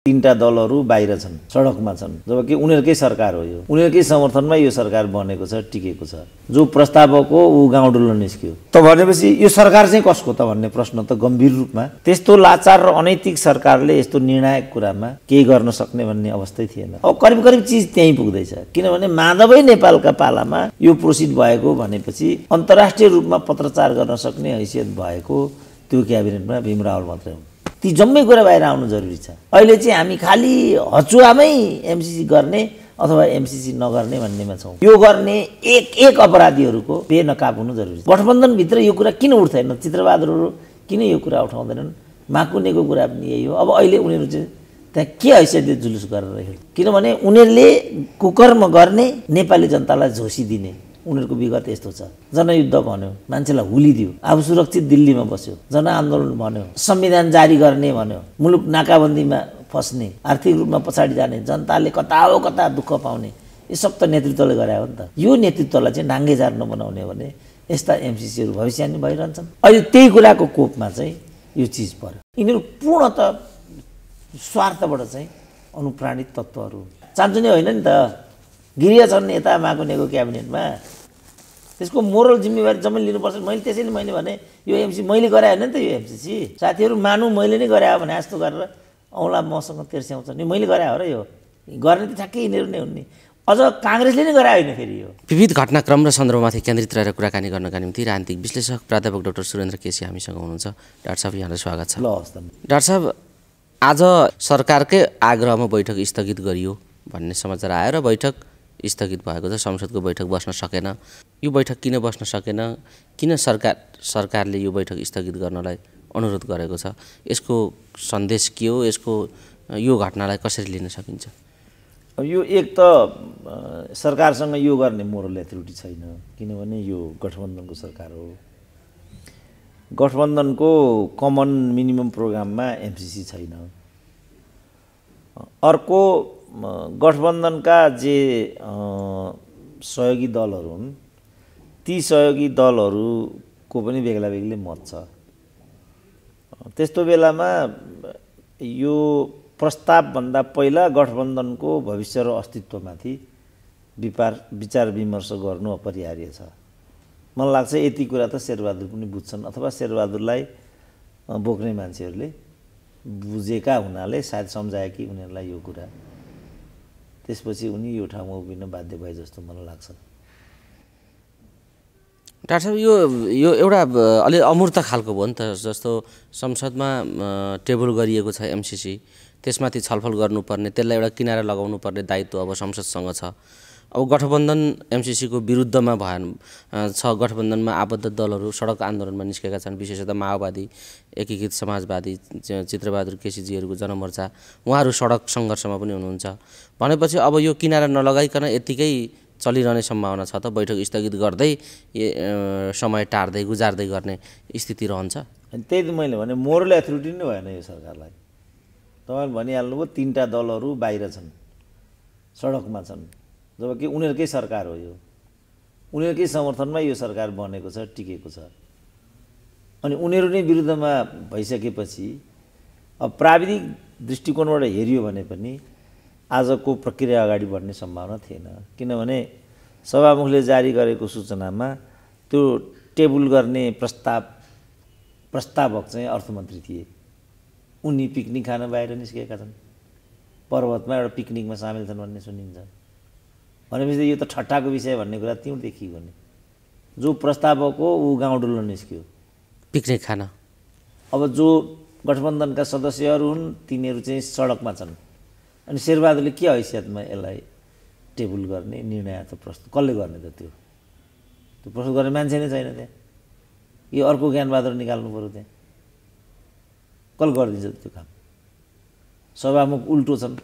तीनटा दलहरू बाहिर छन्, सडकमा छन्, जबकि उनीहरूकै सरकार हो। यो उनीहरूकै समर्थनमा यो सरकार बनेको छ, टिकेको छ। जो प्रस्तावक हो ऊ गाउँ डुल्न निस्क्यो त भनेपछि यो सरकार चाहिँ कसको त भन्ने प्रश्न त गम्भीर रूपमा। त्यस्तो लाचार र अनैतिक सरकारले यस्तो निर्णायक कुरामा केही गर्न सक्ने भन्ने अवस्थै थिएन। अब करिब करिब चिज त्यहीँ पुग्दैछ, किनभने माधवै नेपालका पालामा यो प्रोसिड भएको भनेपछि अन्तर्राष्ट्रिय रूपमा पत्रचार गर्न सक्ने हैसियत भएको त्यो क्याबिनेटमा भीम रावल मात्रै हुन्। ती जम्मै कुरा बाहिर आउनु जरुरी छ। अहिले चाहिँ हामी खालि हचुवामै एमसीसी गर्ने अथवा एमसीसी नगर्ने भन्नेमा छौँ। यो गर्ने एक अपराधीहरूको बेनकाब हुनु जरुरी छ। गठबन्धनभित्र यो कुरा किन उठ्दैन? चित्रबहादुरहरू किन यो कुरा उठाउँदैनन्? माकुनेको कुरा पनि यही हो। अब अहिले उनीहरू चाहिँ त्यहाँ के हैसियतले जुलुस गरेर हिँड्छ? किनभने उनीहरूले कुकर्म गर्ने, नेपाली जनतालाई झोसिदिने उनीहरूको विगत यस्तो छ। जनयुद्ध भन्यो, मान्छेलाई हुलिदियो, आफू सुरक्षित दिल्लीमा बस्यो, जनआन्दोलन भन्यो, संविधान जारी गर्ने भन्यो, मुलुक नाकाबन्दीमा फस्ने, आर्थिक रूपमा पछाडि जाने, जनताले कता हो कता दुःख पाउने, यो सब त नेतृत्वले गरे हो नि त। यो नेतृत्वलाई चाहिँ नाङ्गेजार नबनाउने भने यस्ता एमसीसीहरू भविष्यमा भइरहन्छन्। अहिले त्यही कुराको कोपमा चाहिँ यो चिज पर्यो। यिनीहरू पूर्णत स्वार्थबाट चाहिँ अनुप्राणित तत्त्वहरू चाहन्छ नि होइन नि त। गिरिया छन् यता माकुनेको क्याबिनेटमा, त्यसको मोरल जिम्मेवारी जम्मै लिनुपर्छ। त्यसैले मैले भने यो एमसी मैले गराएँ होइन नि त। यो एमसीसी साथीहरू मानु मैले नै गराएँ भने जस्तो गरेर औँला मसँग तेर्स्याउँछ नि, मैले गराएँ हो र। यो गर्ने त ठ्याक्कै यिनीहरू नै हुन् नि। अझ काङ्ग्रेसले नै गराए होइन फेरि। यो विविध घटनाक्रम र सन्दर्भमाथि केन्द्रित रहेर कुराकानी गर्नका निम्ति राजनीतिक विश्लेषक प्राध्यापक डाक्टर सुरेन्द्र केसी हामीसँग हुनुहुन्छ। डाक्टर साहब, यहाँलाई स्वागत छ। ल हस्। डाक्टर साहब, आज सरकारकै आग्रहमा बैठक स्थगित गरियो भन्ने समाचार आयो र बैठक स्थगित भएको छ। संसदको बैठक बस्न सकेन। यो बैठक किन बस्न सकेन? किन सरकारले यो बैठक स्थगित गर्नलाई अनुरोध गरेको छ? यसको सन्देश के हो? यो घटनालाई कसरी लिन सकिन्छ? अब यो एक त सरकारसँग यो गर्ने मोरल एथोरिटी छैन, किनभने यो गठबन्धनको सरकार हो। गठबन्धनको कमन मिनिमम प्रोग्राममा एमसीसी छैन। अर्को गठबन्धनका जे सहयोगी दलहरू हुन्, ती सहयोगी दलहरूको पनि बेग्ला बेग्लै मत छ। त्यस्तो बेलामा यो प्रस्तावभन्दा पहिला गठबन्धनको भविष्य र अस्तित्वमाथि विचार विमर्श गर्नु अपरिहार्य छ। मलाई लाग्छ यति कुरा त शेरबहादुर पनि बुझ्छन्, अथवा शेरबहादुरलाई बोक्ने मान्छेहरूले बुझेका हुनाले सायद सम्झाए कि उनीहरूलाई यो कुरा। त्यसपछि उनी यो ठाउँमा उभिन बाध्य भए जस्तो मलाई लाग्छ। डाक्टर साहब, यो एउटा अलि अमूर्त खालको भयो नि त। जस्तो संसदमा टेबल गरिएको छ एमसीसी, त्यसमाथि छलफल गर्नुपर्ने, त्यसलाई एउटा किनारा लगाउनु पर्ने दायित्व अब संसदसँग छ। अब गठबन्धन एमसीसीको विरुद्धमा छ। गठबन्धनमा आबद्ध दलहरू सडक आन्दोलनमा निस्केका छन्, विशेषतः माओवादी, एकीकृत समाजवादी, चित्रबहादुर केसीजीहरूको जनमोर्चा, उहाँहरू सडक सङ्घर्षमा पनि हुनुहुन्छ। भनेपछि अब यो किनारा नलगाइकन यत्तिकै चलिरहने सम्भावना छ त? बैठक स्थगित गर्दै समय टार्दै गुजार्दै गर्ने स्थिति रहन्छ? त्यही त मैले भने मोरल एथोरिटी नै भएन यो सरकारलाई। तपाईँले भनिहाल्नुभयो तीनटा दलहरू बाहिर छन्, सडकमा छन्, जबकि उनीहरूकै सरकार हो। यो उनीहरूकै समर्थनमा यो सरकार बनेको छ, टिकेको छ। अनि उनीहरू नै विरुद्धमा भइसकेपछि अब प्राविधिक दृष्टिकोणबाट हेरियो भने पनि आजको प्रक्रिया अगाडि बढ्ने सम्भावना थिएन, किनभने सभामुखले जारी गरेको सूचनामा त्यो टेबल गर्ने प्रस्तावक चाहिँ अर्थमन्त्री थिए। उनी पिकनिक खान बाहिर निस्केका छन्, पर्वतमा एउटा पिकनिकमा सामेल छन् भन्ने सुनिन्छ। भनेपछि यो त ठट्टाको विषय भन्ने कुरा त्यौँ देखिएको नि। जो प्रस्तावक हो ऊ गाउँ डुल्न निस्क्यो पिकनिक खान। अब जो गठबन्धनका सदस्यहरू हुन् तिनीहरू चाहिँ सडकमा छन्। अनि शेरबहादुरले के हैसियतमा यसलाई टेबल गर्ने निर्णय त प्रस्तुत कसले गर्ने त? त्यो प्रस्तुत गर्ने मान्छे नै छैन त्यहाँ। यो अर्को ज्ञानबहादुर निकाल्नु पऱ्यो त्यहाँ। कसले गरिदिन्छ त्यो काम? सभामुख उल्टो छन्,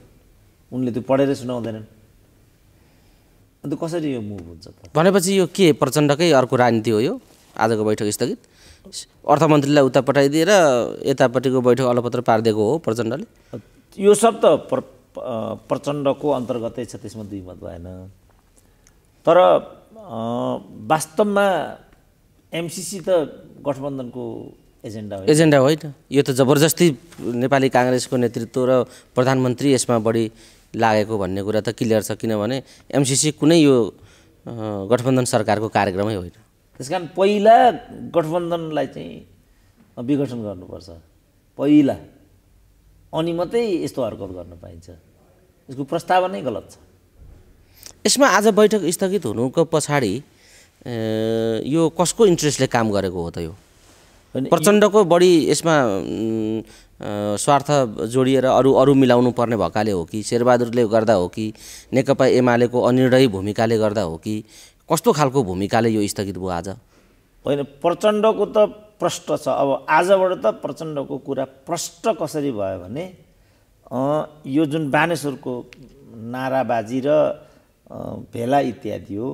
उनले त्यो पढेरै सुनाउँदैनन्। अन्त कसरी यो मुभ हुन्छ त? भनेपछि यो के प्रचण्डकै अर्को राजनीति हो? यो आजको बैठक स्थगित अर्थमन्त्रीलाई उता पठाइदिएर यतापट्टिको बैठक अलपत्र पारिदिएको हो प्रचण्डले? यो सब त प्रचण्डको अन्तर्गतै छ, त्यसमा दुई मत भएन। तर वास्तवमा एमसीसी त गठबन्धनको एजेन्डा होइन। यो त जबरजस्ती नेपाली काङ्ग्रेसको नेतृत्व र प्रधानमन्त्री यसमा बढी लागेको भन्ने कुरा त क्लियर छ, किनभने एमसिसी कुनै यो गठबन्धन सरकारको कार्यक्रमै होइन। त्यस कारण पहिला गठबन्धनलाई चाहिँ विघटन गर्नुपर्छ पहिला, अनि मात्रै यस्तो हरकत गर्न पाइन्छ। यसको प्रस्ताव नै गलत छ। यसमा आज बैठक स्थगित हुनुको पछाडि यो कसको इन्ट्रेस्टले काम गरेको हो त? यो प्रचण्डको बढी यसमा स्वार्थ जोडिएर अरू मिलाउनु पर्ने भएकाले हो कि, शेरबहादुरले गर्दा हो कि, नेकपा एमालेको अनिर्णयी भूमिकाले गर्दा हो कि, कस्तो खालको भूमिकाले यो स्थगित भयो आज? होइन, प्रचण्डको त प्रष्ट छ। अब आजबाट त प्रचण्डको कुरा प्रष्ट कसरी भयो भने यो जुन बानेश्वरको नाराबाजी र भेला इत्यादि हो,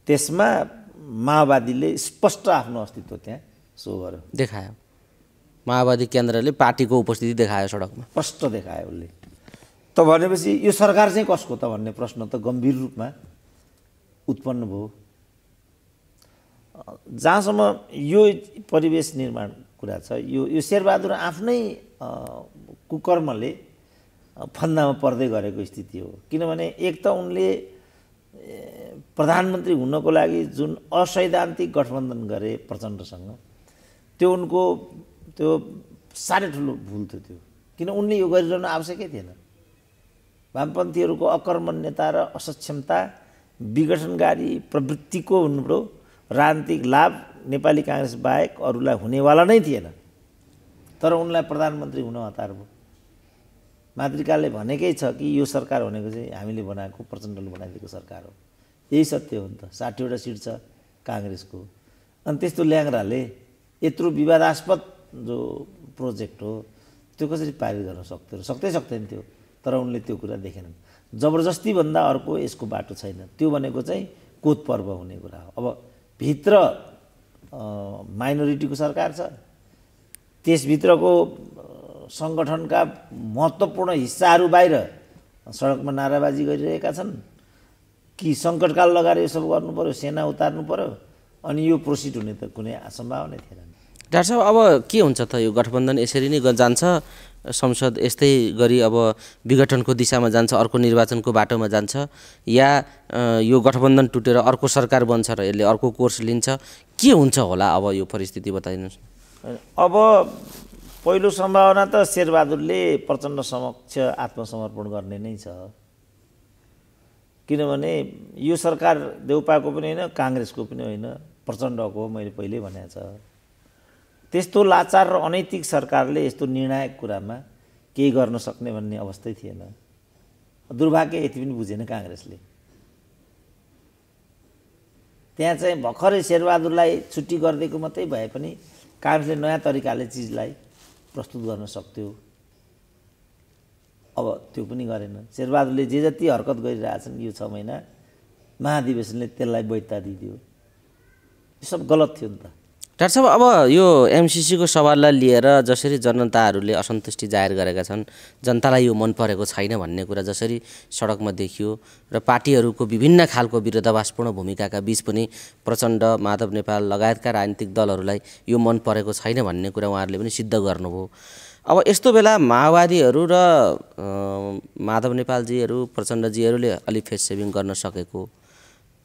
त्यसमा माओवादीले स्पष्ट आफ्नो अस्तित्व त्यहाँ सो गर्यो, देखायो। माओवादी केन्द्रले पार्टीको उपस्थिति देखायो, सडकमा स्पष्ट देखायो उसले। त भनेपछि यो सरकार चाहिँ कसको त भन्ने प्रश्न त गम्भीर रूपमा उत्पन्न भयो। जहाँसम्म यो परिवेश निर्माण कुरा छ, यो शेरबहादुर आफ्नै कुकर्मले फन्दामा पर्दै गरेको स्थिति हो। किनभने एक त उनले प्रधानमन्त्री हुनको लागि जुन असैद्धान्तिक गठबन्धन गरे प्रचण्डसँग, त्यो उनको त्यो साह्रै ठुलो भुल थियो त्यो। किन उनले यो गरिरहनु आवश्यकै थिएन। वामपन्थीहरूको अकर्मण्यता र असक्षमता, विघटनकारी प्रवृत्तिको उनको राजनीतिक लाभ नेपाली काङ्ग्रेस बाहेक अरूलाई हुनेवाला नै थिएन। तर उनलाई प्रधानमन्त्री हुन हतार भयो। मातृकाले भनेकै छ कि यो सरकार भनेको चाहिँ हामीले बनाएको, प्रचण्डले बनाइदिएको सरकार हो। यही सत्य हो नि त। 60वटा सिट छ काङ्ग्रेसको। अनि त्यस्तो ल्याङ्ग्राले यत्रो विवादास्पद जो प्रोजेक्ट हो त्यो कसरी पारित गर्न सक्दैन थियो। तर उनले त्यो कुरा देखेनन्। जबरजस्तीभन्दा अर्को यसको बाटो छैन। त्यो भनेको चाहिँ कोत पर्व हुने कुरा हो। अब भित्र माइनोरिटीको सरकार छ, त्यसभित्रको सङ्गठनका महत्त्वपूर्ण हिस्साहरू बाहिर सडकमा नाराबाजी गरिरहेका छन् कि सङ्कटकाल लगाएर यो सब गर्नु पर्यो, सेना उतार्नु पर्यो, अनि यो प्रोसिड हुने त कुनै सम्भावना थिएन। डाक्टर साहब, अब के हुन्छ त? यो गठबन्धन यसरी नै जान्छ, संसद यस्तै गरी अब विघटनको दिशामा जान्छ, अर्को निर्वाचनको बाटोमा जान्छ, या यो गठबन्धन टुटेर अर्को सरकार बन्छ र यसले अर्को कोर्स लिन्छ? के हुन्छ होला अब यो परिस्थिति बताइदिनुहोस्। अब पहिलो सम्भावना त शेरबहादुरले प्रचण्ड समक्ष आत्मसमर्पण गर्ने नै छ। किनभने यो सरकार देउपाको पनि होइन, काङ्ग्रेसको पनि होइन, प्रचण्डको हो। मैले पहिल्यै भनेको छ। त्यस्तो लाचार र अनैतिक सरकारले यस्तो निर्णायक कुरामा केही गर्न सक्ने भन्ने अवस्थै थिएन। दुर्भाग्य यति पनि बुझेन काङ्ग्रेसले। त्यहाँ चाहिँ भर्खरै शेरबहादुरलाई छुट्टी गरिदिएको मात्रै भए पनि काङ्ग्रेसले नयाँ तरिकाले चिजलाई प्रस्तुत गर्न सक्थ्यो। अब त्यो पनि गरेन। शेरबहादुरले जे जति हरकत गरिरहेछन् यो 6 महिना, महाधिवेशनले त्यसलाई वैधता दिइदियो। यो सब गलत थियो नि त। डाक्टर साहब, अब यो एमसिसीको सवाललाई लिएर जसरी जनताहरूले असन्तुष्टि जाहेर गरेका छन्, जनतालाई यो मन परेको छैन भन्ने कुरा जसरी सडकमा देखियो, र पार्टीहरूको विभिन्न खालको विरोधाभासपूर्ण भूमिकाका बीच पनि प्रचण्ड, माधव नेपाल लगायतका राजनीतिक दलहरूलाई यो मन परेको छैन भन्ने कुरा उहाँहरूले पनि सिद्ध गर्नुभयो। अब यस्तो बेला माओवादीहरू र माधव नेपालजीहरू, प्रचण्डजीहरूले अलि फेस सेभिङ गर्न सकेको,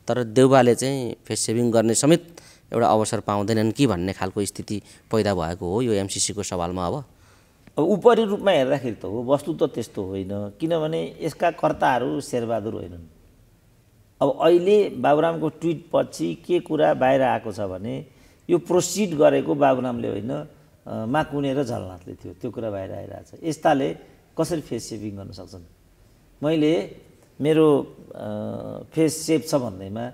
तर देउबाले चाहिँ फेस सेभिङ गर्ने समेत एउटा अवसर पाउँदैनन् कि भन्ने खालको स्थिति पैदा भएको हो यो एमसिसीको सवालमा। अब उपरी रूपमा हेर्दाखेरि त हो, वस्तु त त्यस्तो होइन। किनभने यसका कर्ताहरू शेरबहादुर होइनन्। अब अहिले बाबुरामको ट्विट पछि के कुरा बाहिर आएको छ भने यो प्रोसिड गरेको बाबुरामले होइन, माकुने र झलनाथले थियो। त्यो कुरा बाहिर आइरहेछ। यस्ताले कसरी फेस सेभिङ गर्न सक्छन्? मैले मेरो फेस सेफ छ भन्दैमा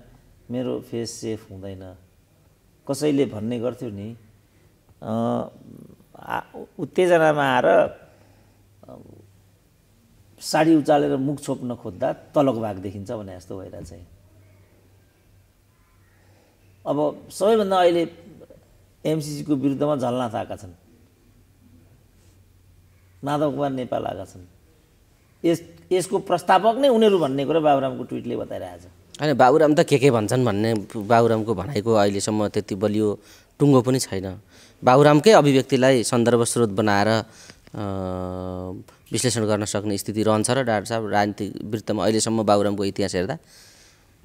मेरो फेस सेफ हुँदैन। कसैले भन्ने गर्थ्यो नि, उत्तेजनामा आएर साडी उचालेर मुख छोप्न खोज्दा तलको भाग देखिन्छ भने जस्तो भइरहेछ। अब सबैभन्दा अहिले एमसिसीको विरुद्धमा झलनाथ आएका छन्, माधव कुमार नेपाल आएका छन्। यसको प्रस्तावक नै उनीहरू भन्ने कुरा बाबुरामको ट्विटले बताइरहेछ। होइन, बाबुराम त के भन्छन् भन्ने बाबुरामको भनाइको अहिलेसम्म त्यति बलियो टुङ्गो पनि छैन। बाबुरामकै अभिव्यक्तिलाई सन्दर्भ स्रोत बनाएर विश्लेषण गर्न सक्ने स्थिति रहन्छ र डाक्टर साहब राजनीतिक वृत्तमा अहिलेसम्म बाबुरामको इतिहास हेर्दा?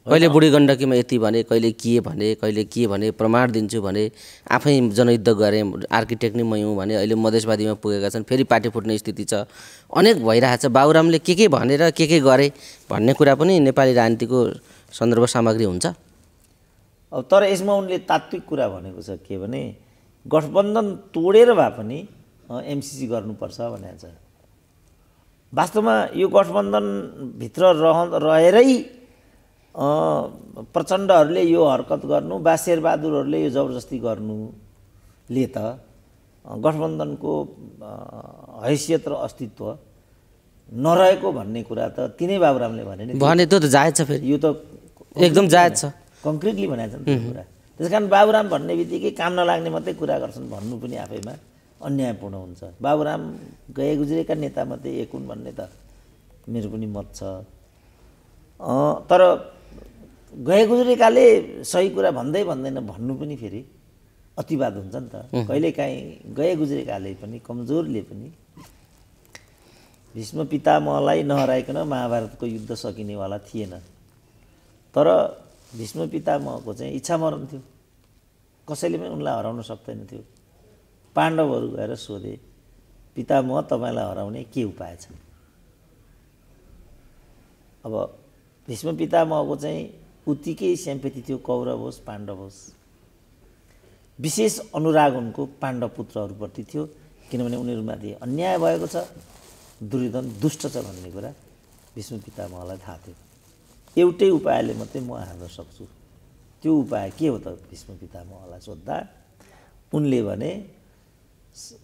कहिले बुढी गण्डकीमा यति भने, कहिले के भने प्रमाण दिन्छु भने, आफै जनयुद्ध गरेँ, आर्किटेक्ट नै मै हुँ भने, अहिले मधेसवादीमा पुगेका छन्, फेरि पार्टी फुट्ने स्थिति छ, अनेक भइरहेछ। बाबुरामले के भनेर के गरे भन्ने कुरा पनि नेपाली राजनीतिको सन्दर्भ सामग्री हुन्छ। अब तर यसमा उनले तात्विक कुरा भनेको छ के भने गठबन्धन तोडेर भए पनि एमसिसी गर्नुपर्छ भनेको छ। वास्तवमा यो गठबन्धनभित्र रहेरै प्रचण्डहरूले यो हरकत गर्नु वा शेरबहादुरहरूले यो जबरजस्ती गर्नुले त गठबन्धनको हैसियत र अस्तित्व नरहेको भन्ने कुरा त तिनै बाबुरामले भने त्यो त जायज छ। फेरि यो त एकदम जायज छ, कङ्क्रिटली भनेको छ नि त्यो कुरा। त्यस कारण बाबुराम भन्ने बित्तिकै काम नलाग्ने मात्रै कुरा गर्छन् भन्नु पनि आफैमा अन्यायपूर्ण हुन्छ। बाबुराम गए गुज्रेका नेतामध्ये एक हुन् भन्ने त मेरो पनि मत छ। तर गए गुज्रेकाले सही कुरा भन्दैन भन्नु पनि फेरि अतिवाद हुन्छ नि त। कहिलेकाहीँ गए गुज्रेकाले पनि कमजोरले पनि भीष्म पितामहलाई नहराइकन महाभारतको युद्ध सकिनेवाला थिएन। तर भीष्म पितामहको चाहिँ इच्छा मरण थियो, कसैले पनि उनलाई हराउन सक्दैन थियो। पाण्डवहरू गएर सोधे, पितामह तपाईँलाई हराउने के उपाय छ? अब भीष्म पितामहको चाहिँ उत्तिकै स्याम्पेथी थियो, कौरव होस् पाण्डव होस्। विशेष अनुराग उनको पाण्डव पुत्रहरूप्रति थियो, किनभने उनीहरूमाथि अन्याय भएको छ, दुर्योधन दुष्ट छ भन्ने कुरा भीष्म पितामहलाई थाहा थियो। एउटै उपायले मात्रै म हार्न सक्छु। त्यो उपाय के हो त भीष्म पितामहलाई सोद्धा उनले भने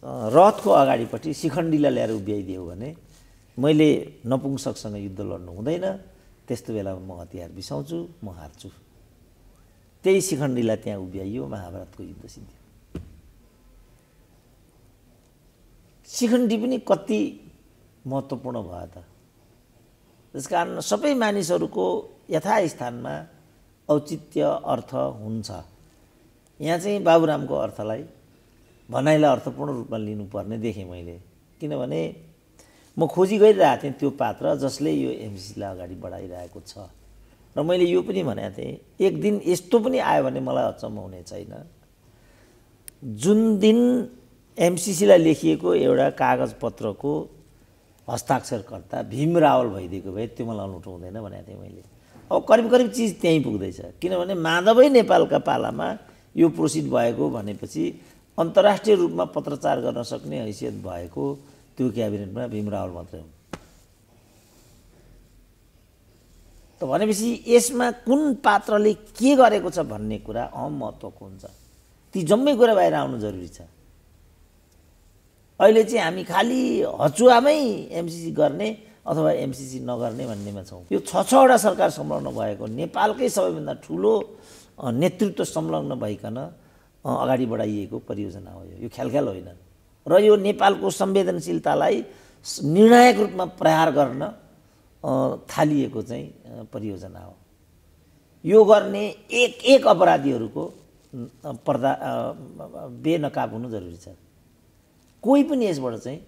रथको अगाडिपट्टि शिखण्डीलाई ल्याएर उभ्याइदियो भने मैले नपुंसकसँग युद्ध लड्नु हुँदैन, त्यस्तो बेलामा म हतियार बिसाउँछु, म हार्छु। त्यही शिखण्डीलाई त्यहाँ उभ्याइयो, महाभारतको युद्ध सिद्धियो। शिखण्डी पनि कति महत्त्वपूर्ण भयो त। त्यसकारण सबै मानिसहरूको यथास्थानमा औचित्य अर्थ हुन्छ। यहाँ चाहिँ बाबुरामको अर्थलाई भनाइलाई अर्थपूर्ण रूपमा लिनुपर्ने देखेँ मैले। किनभने म खोजी गरिरहेको थिएँ त्यो पात्र जसले यो एमसिसीलाई अगाडि बढाइरहेको छ। र मैले यो पनि भनेको थिएँ, एक दिन यस्तो पनि आयो भने मलाई अचम्म हुने छैन। जुन दिन एमसिसीलाई लेखिएको एउटा कागजपत्रको हस्ताक्षरकर्ता भीम रावल भइदिएको भए त्यो मलाई अनौठो हुँदैन भनेको थिएँ मैले। अब करिब करिब चिज त्यहीँ पुग्दैछ। किनभने माधवै नेपालका पालामा यो प्रोसिड भएको भनेपछि अन्तर्राष्ट्रिय रूपमा पत्रचार गर्न सक्ने हैसियत भएको त्यो क्याबिनेटमा भीम रावल मात्रै हुन्। त भनेपछि यसमा कुन पात्रले के गरेको छ भन्ने कुरा अहम महत्त्वको हुन्छ। ती जम्मै कुरा बाहिर आउनु जरुरी छ। अहिले चाहिँ हामी खालि हचुवामै एमसिसी गर्ने अथवा एमसिसी नगर्ने भन्नेमा छौँ। यो 6वटा सरकार संलग्न भएको नेपालकै सबैभन्दा ठुलो नेतृत्व संलग्न भइकन अगाडि बढाइएको परियोजना हो यो ख्यालख्याल होइन। र यो नेपालको संवेदनशीलतालाई निर्णायक रूपमा प्रहार गर्न थालिएको चाहिँ परियोजना हो। यो गर्ने एक अपराधीहरूको बेनकाब हुनु जरुरी छ। कोही पनि यसबाट चाहिँ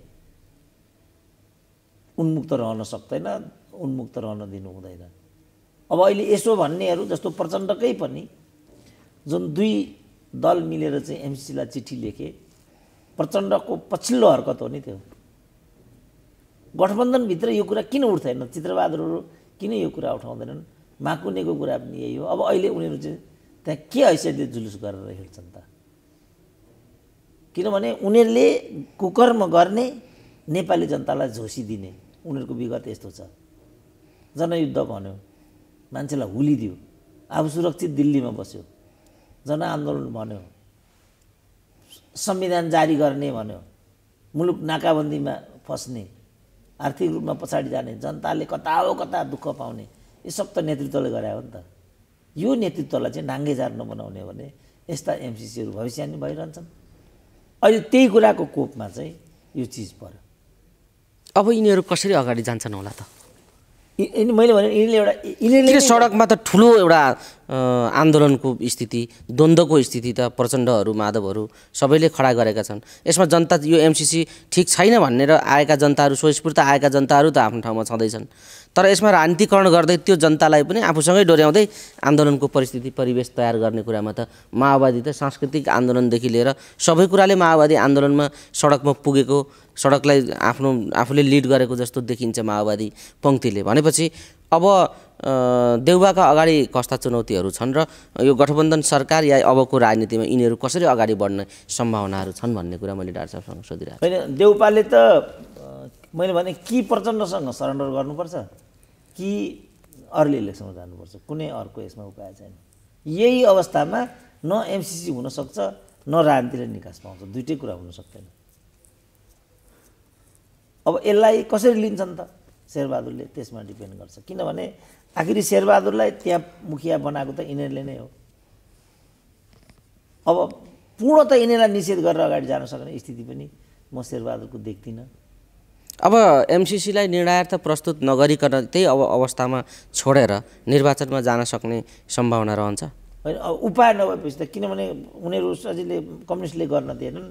उन्मुक्त रहन सक्दैन, उन्मुक्त रहन दिनु हुँदैन। अब अहिले यसो भन्नेहरू जस्तो प्रचण्डकै पनि जुन दुई दल मिलेर चाहिँ एमसिसीलाई चिठी लेखे, प्रचण्डको पछिल्लो हरकत हो नि त्यो। गठबन्धनभित्र यो कुरा किन उठ्दैन? चित्रबहादुरहरू किन यो कुरा उठाउँदैनन्? माकुनेको कुरा पनि यही हो। अब अहिले उनीहरू चाहिँ त्यहाँ के हैसियतले जुलुस गरेर हिँड्छन् त? किनभने उनीहरूले कुकर्म गर्ने, नेपाली जनतालाई झोसिदिने उनीहरूको विगत यस्तो छ। जनयुद्ध भन्यो, मान्छेलाई हुलिदियो, आफू सुरक्षित दिल्लीमा बस्यो, जनआन्दोलन भन्यो, संविधान जारी गर्ने भन्यो, मुलुक नाकाबन्दीमा फस्ने, आर्थिक रूपमा पछाडि जाने, जनताले कता हो कता दुःख पाउने, यो सब त नेतृत्वले गरे हो नि त। यो नेतृत्वलाई चाहिँ नाङ्गेझार नबनाउने हो भने यस्ता एमसिसीहरू भविष्यवाणी भइरहन्छन्। अहिले त्यही कुराको कोपमा चाहिँ यो चिज पर्यो। अब यिनीहरू कसरी अगाडि जान्छन् होला त? मैले भने यिनीहरूले सडकमा त ठुलो एउटा आन्दोलनको स्थिति, द्वन्द्वको स्थिति त प्रचण्डहरू, माधवहरू सबैले खडा गरेका छन्। यसमा जनता यो एमसिसी ठिक छैन भनेर आएका जनताहरू, स्वस्फूर्त आएका जनताहरू त आफ्नो ठाउँमा छँदैछन्, तर यसमा राजनीतिकरण गर्दै त्यो जनतालाई पनि आफूसँगै डोर्याउँदै आन्दोलनको परिस्थिति परिवेश तयार गर्ने कुरामा त माओवादी त सांस्कृतिक आन्दोलनदेखि लिएर सबै कुराले माओवादी आन्दोलनमा सडकमा पुगेको, सडकलाई आफूले लिड गरेको जस्तो देखिन्छ माओवादी पङ्क्तिले। भनेपछि अब देउबाका अगाडि कस्ता चुनौतीहरू छन् र यो गठबन्धन सरकार या अबको राजनीतिमा यिनीहरू कसरी अगाडि बढ्ने सम्भावनाहरू छन् भन्ने कुरा मैले डाक्टर साहबसँग सोधिरहेको छु। होइन, देउपाले त मैले भने कि प्रचण्डसँग सरेन्डर गर्नुपर्छ कि अर्ली इलेक्सनमा जानुपर्छ, कुनै अर्को यसमा उपाय छैन। यही अवस्थामा न एमसिसी हुनसक्छ न राजनीतिले निकास पाउँछ, दुइटै कुरा हुन सक्दैन। अब यसलाई कसरी लिन्छन् त शेरबहादुरले, त्यसमा डिपेन्ड गर्छ। किनभने आखिरी शेरबहादुरलाई त्यहाँ मुखिया बनाएको त यिनीहरूले नै हो। अब पूर्णतः यिनीहरूलाई निषेध गरेर अगाडि जान सक्ने स्थिति पनि म शेरबहादुरको देख्दिनँ। अब एमसिसीलाई निर्णायक प्रस्तुत नगरिकन त्यही अवस्थामा छोडेर निर्वाचनमा जान सक्ने सम्भावना रहन्छ। होइन, अब उपाय नभएपछि त, किनभने उनीहरू सजिलै कम्युनिस्टले गर्न दिएनन्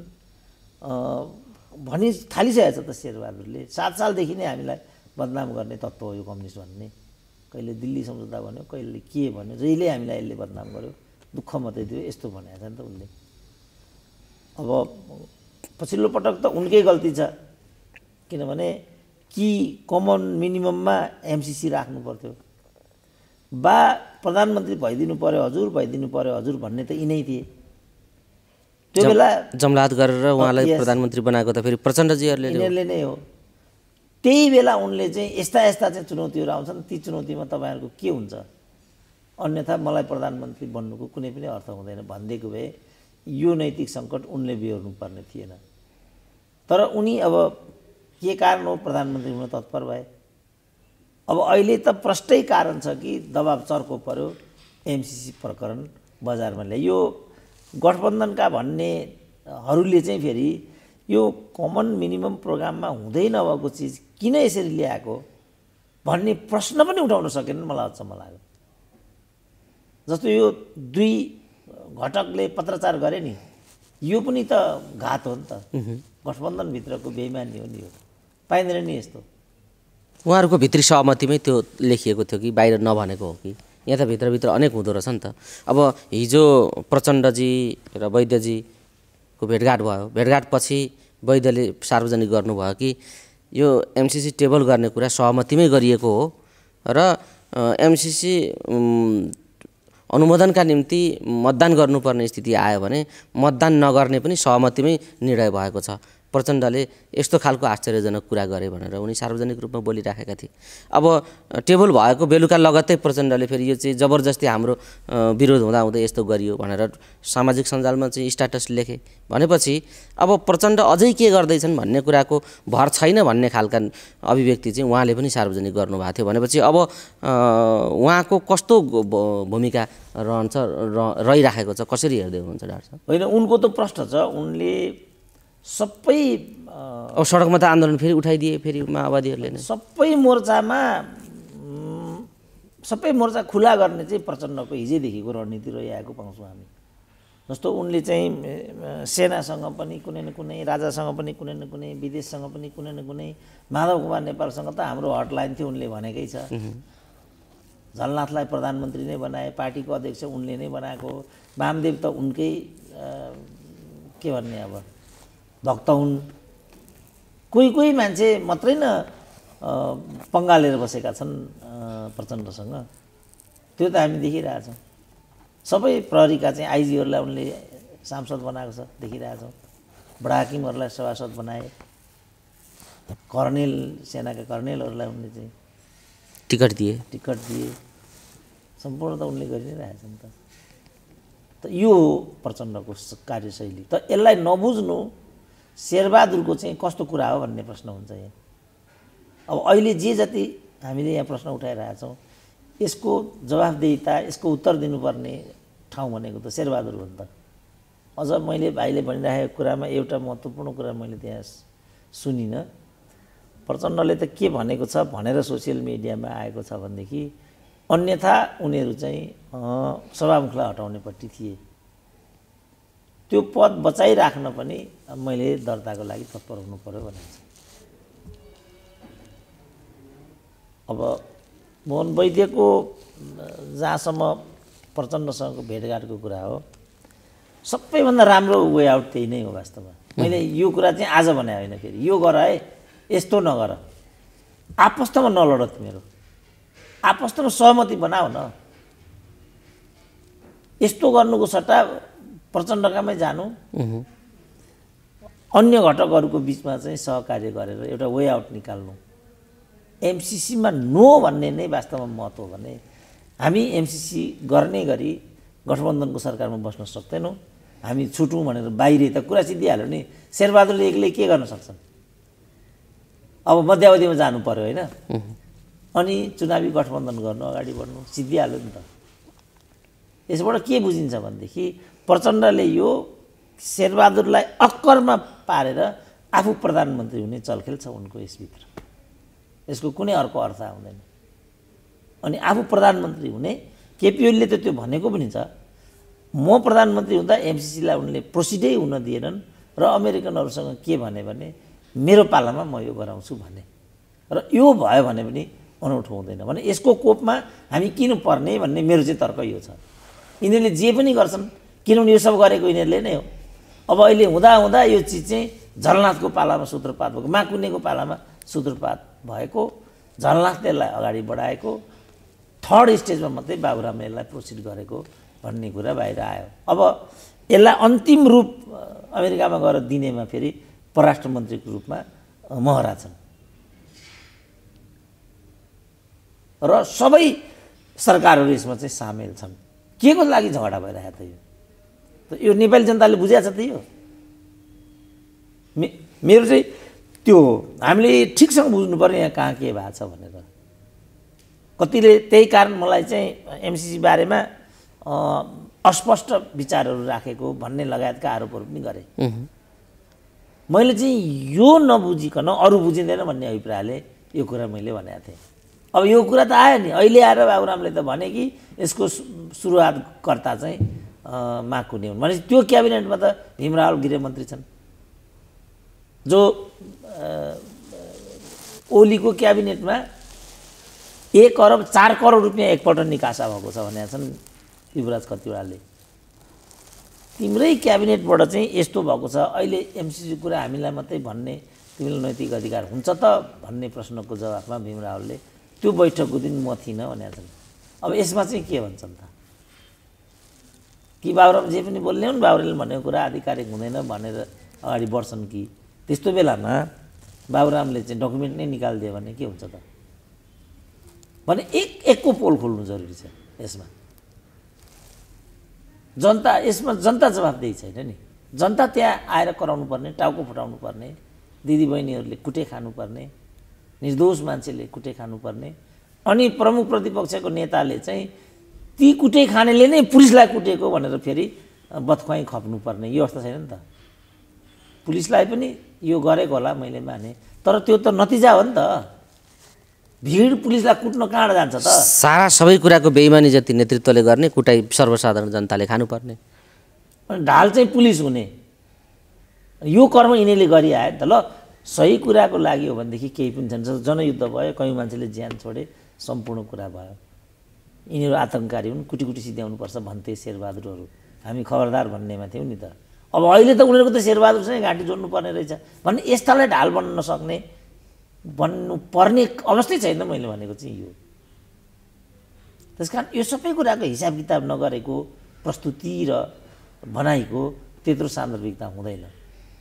भनी थालिसकेको छ त शेरबहादुरले। 7 सालदेखि नै हामीलाई बदनाम गर्ने तत्त्व हो यो कम्युनिस्ट भन्ने। कहिले दिल्ली सम्झौता भन्यो, कहिले के भन्यो, जहिले हामीलाई यसले बदनाम गर्यो, दुःख मात्रै दियो, यस्तो भनेको छ नि त उसले। अब पछिल्लो पटक त उनकै गल्ती छ, किनभने कि कमन मिनिमममा एमसिसी राख्नु पर्थ्यो, बा प्रधानमन्त्री भइदिनु पर्यो हजुर, भइदिनु पर्यो हजुर भन्ने त यिनै थिए। त्यो बेला जमलात गरेर उहाँलाई प्रधानमन्त्री बनाएको त फेरि प्रचण्डजीहरूले यिनीहरूले नै हो। त्यही बेला उनले चाहिँ यस्ता यस्ता चाहिँ चुनौतीहरू आउँछन्, ती चुनौतीमा तपाईँहरूको के हुन्छ, अन्यथा मलाई प्रधानमन्त्री बन्नुको कुनै पनि अर्थ हुँदैन भनिदिएको भए यो नैतिक सङ्कट उनले बिहोर्नु पर्ने थिएन। तर उनी अब के कारण हो प्रधानमन्त्री हुन तत्पर भए। अब अहिले त प्रष्टै कारण छ कि दबाब चर्को पर्यो, एमसिसी प्रकरण बजारमा ल्यायो। यो गठबन्धनका भन्नेहरूले चाहिँ फेरि यो कमन मिनिमम प्रोग्राममा हुँदै नभएको चिज किन यसरी ल्याएको भन्ने प्रश्न पनि उठाउन सकेनन्। मलाई अचम्म लाग्यो। जस्तो यो 2 घटकले पत्रचार गरे नि, यो पनि त घात हो नि त, गठबन्धनभित्रको बेइमानी हो नि, यो पाइँदैन नि यस्तो। उहाँहरूको भित्री सहमतिमै त्यो लेखिएको थियो कि बाहिर नभनेको हो कि? यहाँ त भित्रभित्र अनेक हुँदो रहेछ नि त। अब हिजो प्रचण्डजी र वैद्यजीको भेटघाट भयो, भेटघाटपछि वैद्यले सार्वजनिक गर्नुभयो कि यो एमसिसी टेबल गर्ने कुरा सहमतिमै गरिएको हो र एमसिसी अनुमोदनका निम्ति मतदान गर्नुपर्ने स्थिति आयो भने मतदान नगर्ने पनि सहमतिमै निर्णय भएको छ। प्रचण्डले यस्तो खालको आश्चर्यजनक कुरा गरे भनेर उनी सार्वजनिक रूपमा बोलिराखेका थिए। अब टेबल भएको बेलुका लगत्तै प्रचण्डले फेरि यो चाहिँ जबरजस्ती हाम्रो विरोध हुँदाहुँदै यस्तो गरियो भनेर सामाजिक सञ्जालमा चाहिँ स्ट्याटस लेखे। भनेपछि अब प्रचण्ड अझै के गर्दैछन् भन्ने कुराको भर छैन भन्ने खालका अभिव्यक्ति चाहिँ उहाँले पनि सार्वजनिक गर्नुभएको थियो। भनेपछि अब उहाँको कस्तो भूमिका रहिराखेको छ, कसरी हेर्दै हुनुहुन्छ डाक्टर साहब? होइन, उनको त प्रश्न छ। उनले सबै अब सडकमा त आन्दोलन फेरि उठाइदिए फेरि माओवादीहरूले नै। सबै मोर्चा खुला गर्ने चाहिँ प्रचण्डको हिजैदेखिको रणनीति रहिआएको पाउँछौँ हामी। जस्तो उनले चाहिँ सेनासँग पनि कुनै न कुनै, राजासँग पनि कुनै न कुनै, विदेशसँग पनि कुनै न कुनै, माधव कुमार नेपालसँग त हाम्रो हटलाइन थियो उनले भनेकै छ। झलनाथलाई प्रधानमन्त्री नै बनाए, पार्टीको अध्यक्ष उनले नै बनाएको, वामदेव त उनकै के भन्ने अब भक्त हुन्। कोही मान्छे मात्रै न पङ्गालेर बसेका छन् प्रचण्डसँग, त्यो त हामी देखिरहेछौँ। सबै प्रहरीका चाहिँ आइजीहरूलाई उनले सांसद बनाएको छ देखिरहेछौँ, बडा हाकिमहरूलाई सभासद बनाए, कर्नेल, सेनाका कर्नेलहरूलाई उनले चाहिँ टिकट दिए, सम्पूर्ण त उनले गरि नै रहेछन् त यो हो प्रचण्डको कार्यशैली। त यसलाई नबुझ्नु शेरबहादुरको चाहिँ कस्तो कुरा हो भन्ने प्रश्न हुन्छ यहाँ। अब अहिले जे जति हामीले यहाँ प्रश्न उठाइरहेछौँ यसको जवाफदेहिता, यसको उत्तर दिनुपर्ने ठाउँ भनेको त शेरबहादुर हो नि त। अझ मैले भाइले भनिरहेको कुरामा एउटा महत्त्वपूर्ण कुरा मैले त्यहाँ सुनिनँ। प्रचण्डले त के भनेको छ भनेर सोसियल मिडियामा आएको छ भनेदेखि अन्यथा उनीहरू चाहिँ सभामुखलाई हटाउनेपट्टि थिए। त्यो पद बचाइराख्न पनि मैले दर्ताको लागि तत्पर हुनु पर्यो भनेको छ। अब मोहन वैद्यको जहाँसम्म प्रचण्डसँगको भेटघाटको कुरा हो, सबैभन्दा राम्रो वे आउट त्यही नै हो वास्तवमा। मैले यो कुरा चाहिँ आज भने होइन, फेरि यो गर है, यस्तो नगर, आपस्तमा नलड तिमीहरू, आपस्तमा सहमति बनाऊ न। यस्तो गर्नुको सट्टा प्रचण्डकामै जानु, अन्य घटकहरूको बिचमा चाहिँ सहकार्य गरेर एउटा वे आउट निकाल्नु। एमसिसीमा नो भन्ने नै वास्तवमा महत्त्व हो भने हामी एमसिसी गर्ने गरी गठबन्धनको सरकारमा बस्न सक्दैनौँ। हामी छुटौँ भनेर बाहिर त कुरा सिद्धिहाल्यो नि। शेरबहादुरले एक्लै के गर्न सक्छन्? अब मध्यावधिमा जानु पर्यो होइन, अनि चुनावी गठबन्धन गर्नु, अगाडि बढ्नु, सिद्धिहाल्यो नि त। यसबाट के बुझिन्छ भनेदेखि प्रचण्डले यो शेरबहादुरलाई अक्करमा पारेर आफू प्रधानमन्त्री हुने चलखेल छ उनको यसभित्र। यसको कुनै अर्को अर्थ आउँदैन। अनि आफू प्रधानमन्त्री हुने, केपी ओलीले त त्यो भनेको पनि छ, म प्रधानमन्त्री हुँदा एमसिसीलाई उनले प्रोसिडै हुन दिएनन् र अमेरिकनहरूसँग के भने मेरो पालामा म यो गराउँछु भने, र यो भयो भने पनि अनौठो हुँदैन भने यसको कोपमा हामी किन पर्ने भन्ने मेरो चाहिँ तर्क यो छ। यिनीहरूले जे पनि गर्छन्, किनभने यो सब गरेको यिनीहरूले नै हो। अब अहिले हुँदा यो चिज चाहिँ झलनाथको पालामा सूत्रपात भएको, माकुनेको पालामा सूत्रपात भएको, झलनाथले यसलाई अगाडि बढाएको, थर्ड स्टेजमा मात्रै बाबुरामले यसलाई प्रोसिड गरेको भन्ने कुरा बाहिर आयो। अब यसलाई अन्तिम रूप अमेरिकामा गएर दिनेमा फेरि परराष्ट्र मन्त्रीको रूपमा महरा छन् र सबै सरकारहरू यसमा चाहिँ सामेल छन्। के को लागि झगडा भइरहेको त यो नेपाली जनताले बुझेको छ त यो। मेरो चाहिँ त्यो हामीले ठिकसँग बुझ्नुपर्ने यहाँ कहाँ के भएको छ भनेर। कतिले त्यही कारण मलाई चाहिँ एमसिसी बारेमा अस्पष्ट विचारहरू राखेको भन्ने लगायतका आरोपहरू पनि गरे। मैले चाहिँ यो नबुझिकन अरू बुझिँदैन भन्ने अभिप्रायले यो कुरा मैले भनेको थिएँ। अब यो कुरा त आयो नि, अहिले आएर बाबुरामले त भने कि यसको सुरुवातकर्ता चाहिँ माकुने हुन्। भनेपछि त्यो क्याबिनेटमा त भीमराव गृहमन्त्री छन्, जो ओलीको क्याबिनेटमा 1 अरब 4 करोड रुपियाँ एकपल्ट निकासा भएको छ भनेका छन् युवराज खतिवडाले। तिम्रै क्याबिनेटबाट चाहिँ यस्तो भएको छ, अहिले एमसिसी कुरा हामीलाई मात्रै भन्ने तिमीलाई नैतिक अधिकार हुन्छ त भन्ने प्रश्नको जवाफमा भीमरावले त्यो बैठकको दिन म थिइनँ भनेका छन्। अब यसमा चाहिँ के भन्छन् त, कि बाबुराम जे पनि बोल्ने हुन्, बाबुरामले भनेको कुरा आधिकारिक हुँदैन भनेर अगाडि बढ्छन् कि त्यस्तो बेलामा बाबुरामले चाहिँ डकुमेन्ट नै निकालिदियो भने के हुन्छ त भने एकको पोल खोल्नु जरुरी छ। यसमा जनता जवाफदेही छैन नि। जनता त्यहाँ आएर कराउनु पर्ने, टाउको फुटाउनु पर्ने, दिदीबहिनीहरूले कुटे खानुपर्ने, निर्दोष मान्छेले कुटे खानुपर्ने, अनि प्रमुख प्रतिपक्षको नेताले चाहिँ ती कुटे खानेले नै पुलिसलाई कुटेको भनेर फेरि बथख्वाइ खप्नुपर्ने, यो अवस्था छैन नि त। पुलिसलाई पनि यो गरेको होला मैले माने, तर त्यो त नतिजा हो नि त। भिड पुलिसलाई कुट्न कहाँ जान्छ त? सारा सबै कुराको बेइमानी जति नेतृत्वले गर्ने, कुटाइ सर्वसाधारण जनताले खानुपर्ने, अनि ढाल चाहिँ पुलिस हुने, यो कर्म यिनीहरूले गरिआए त। ल सही कुराको लागि हो भनेदेखि केही पनि छैन। जनयुद्ध भयो, कयौँ मान्छेले ज्यान छोडे, सम्पूर्ण कुरा भयो। यिनीहरू आतङ्ककारी हुन्, कुटी सिद्ध्याउनुपर्छ भन्थे शेरबहादुरहरू। हामी खबरदार भन्नेमा थियौँ नि त। अब अहिले त उनीहरूको त शेरबहादुरसँग घाँटी जोड्नुपर्ने रहेछ भन्ने यस्तालाई ढाल बन्न नसक्ने भन्नुपर्ने अवस्थै छैन। मैले भनेको चाहिँ यो। त्यसकारण यो सबै कुराको हिसाब किताब नगरेको प्रस्तुति र भनाइको त्यत्रो सान्दर्भिकता हुँदैन।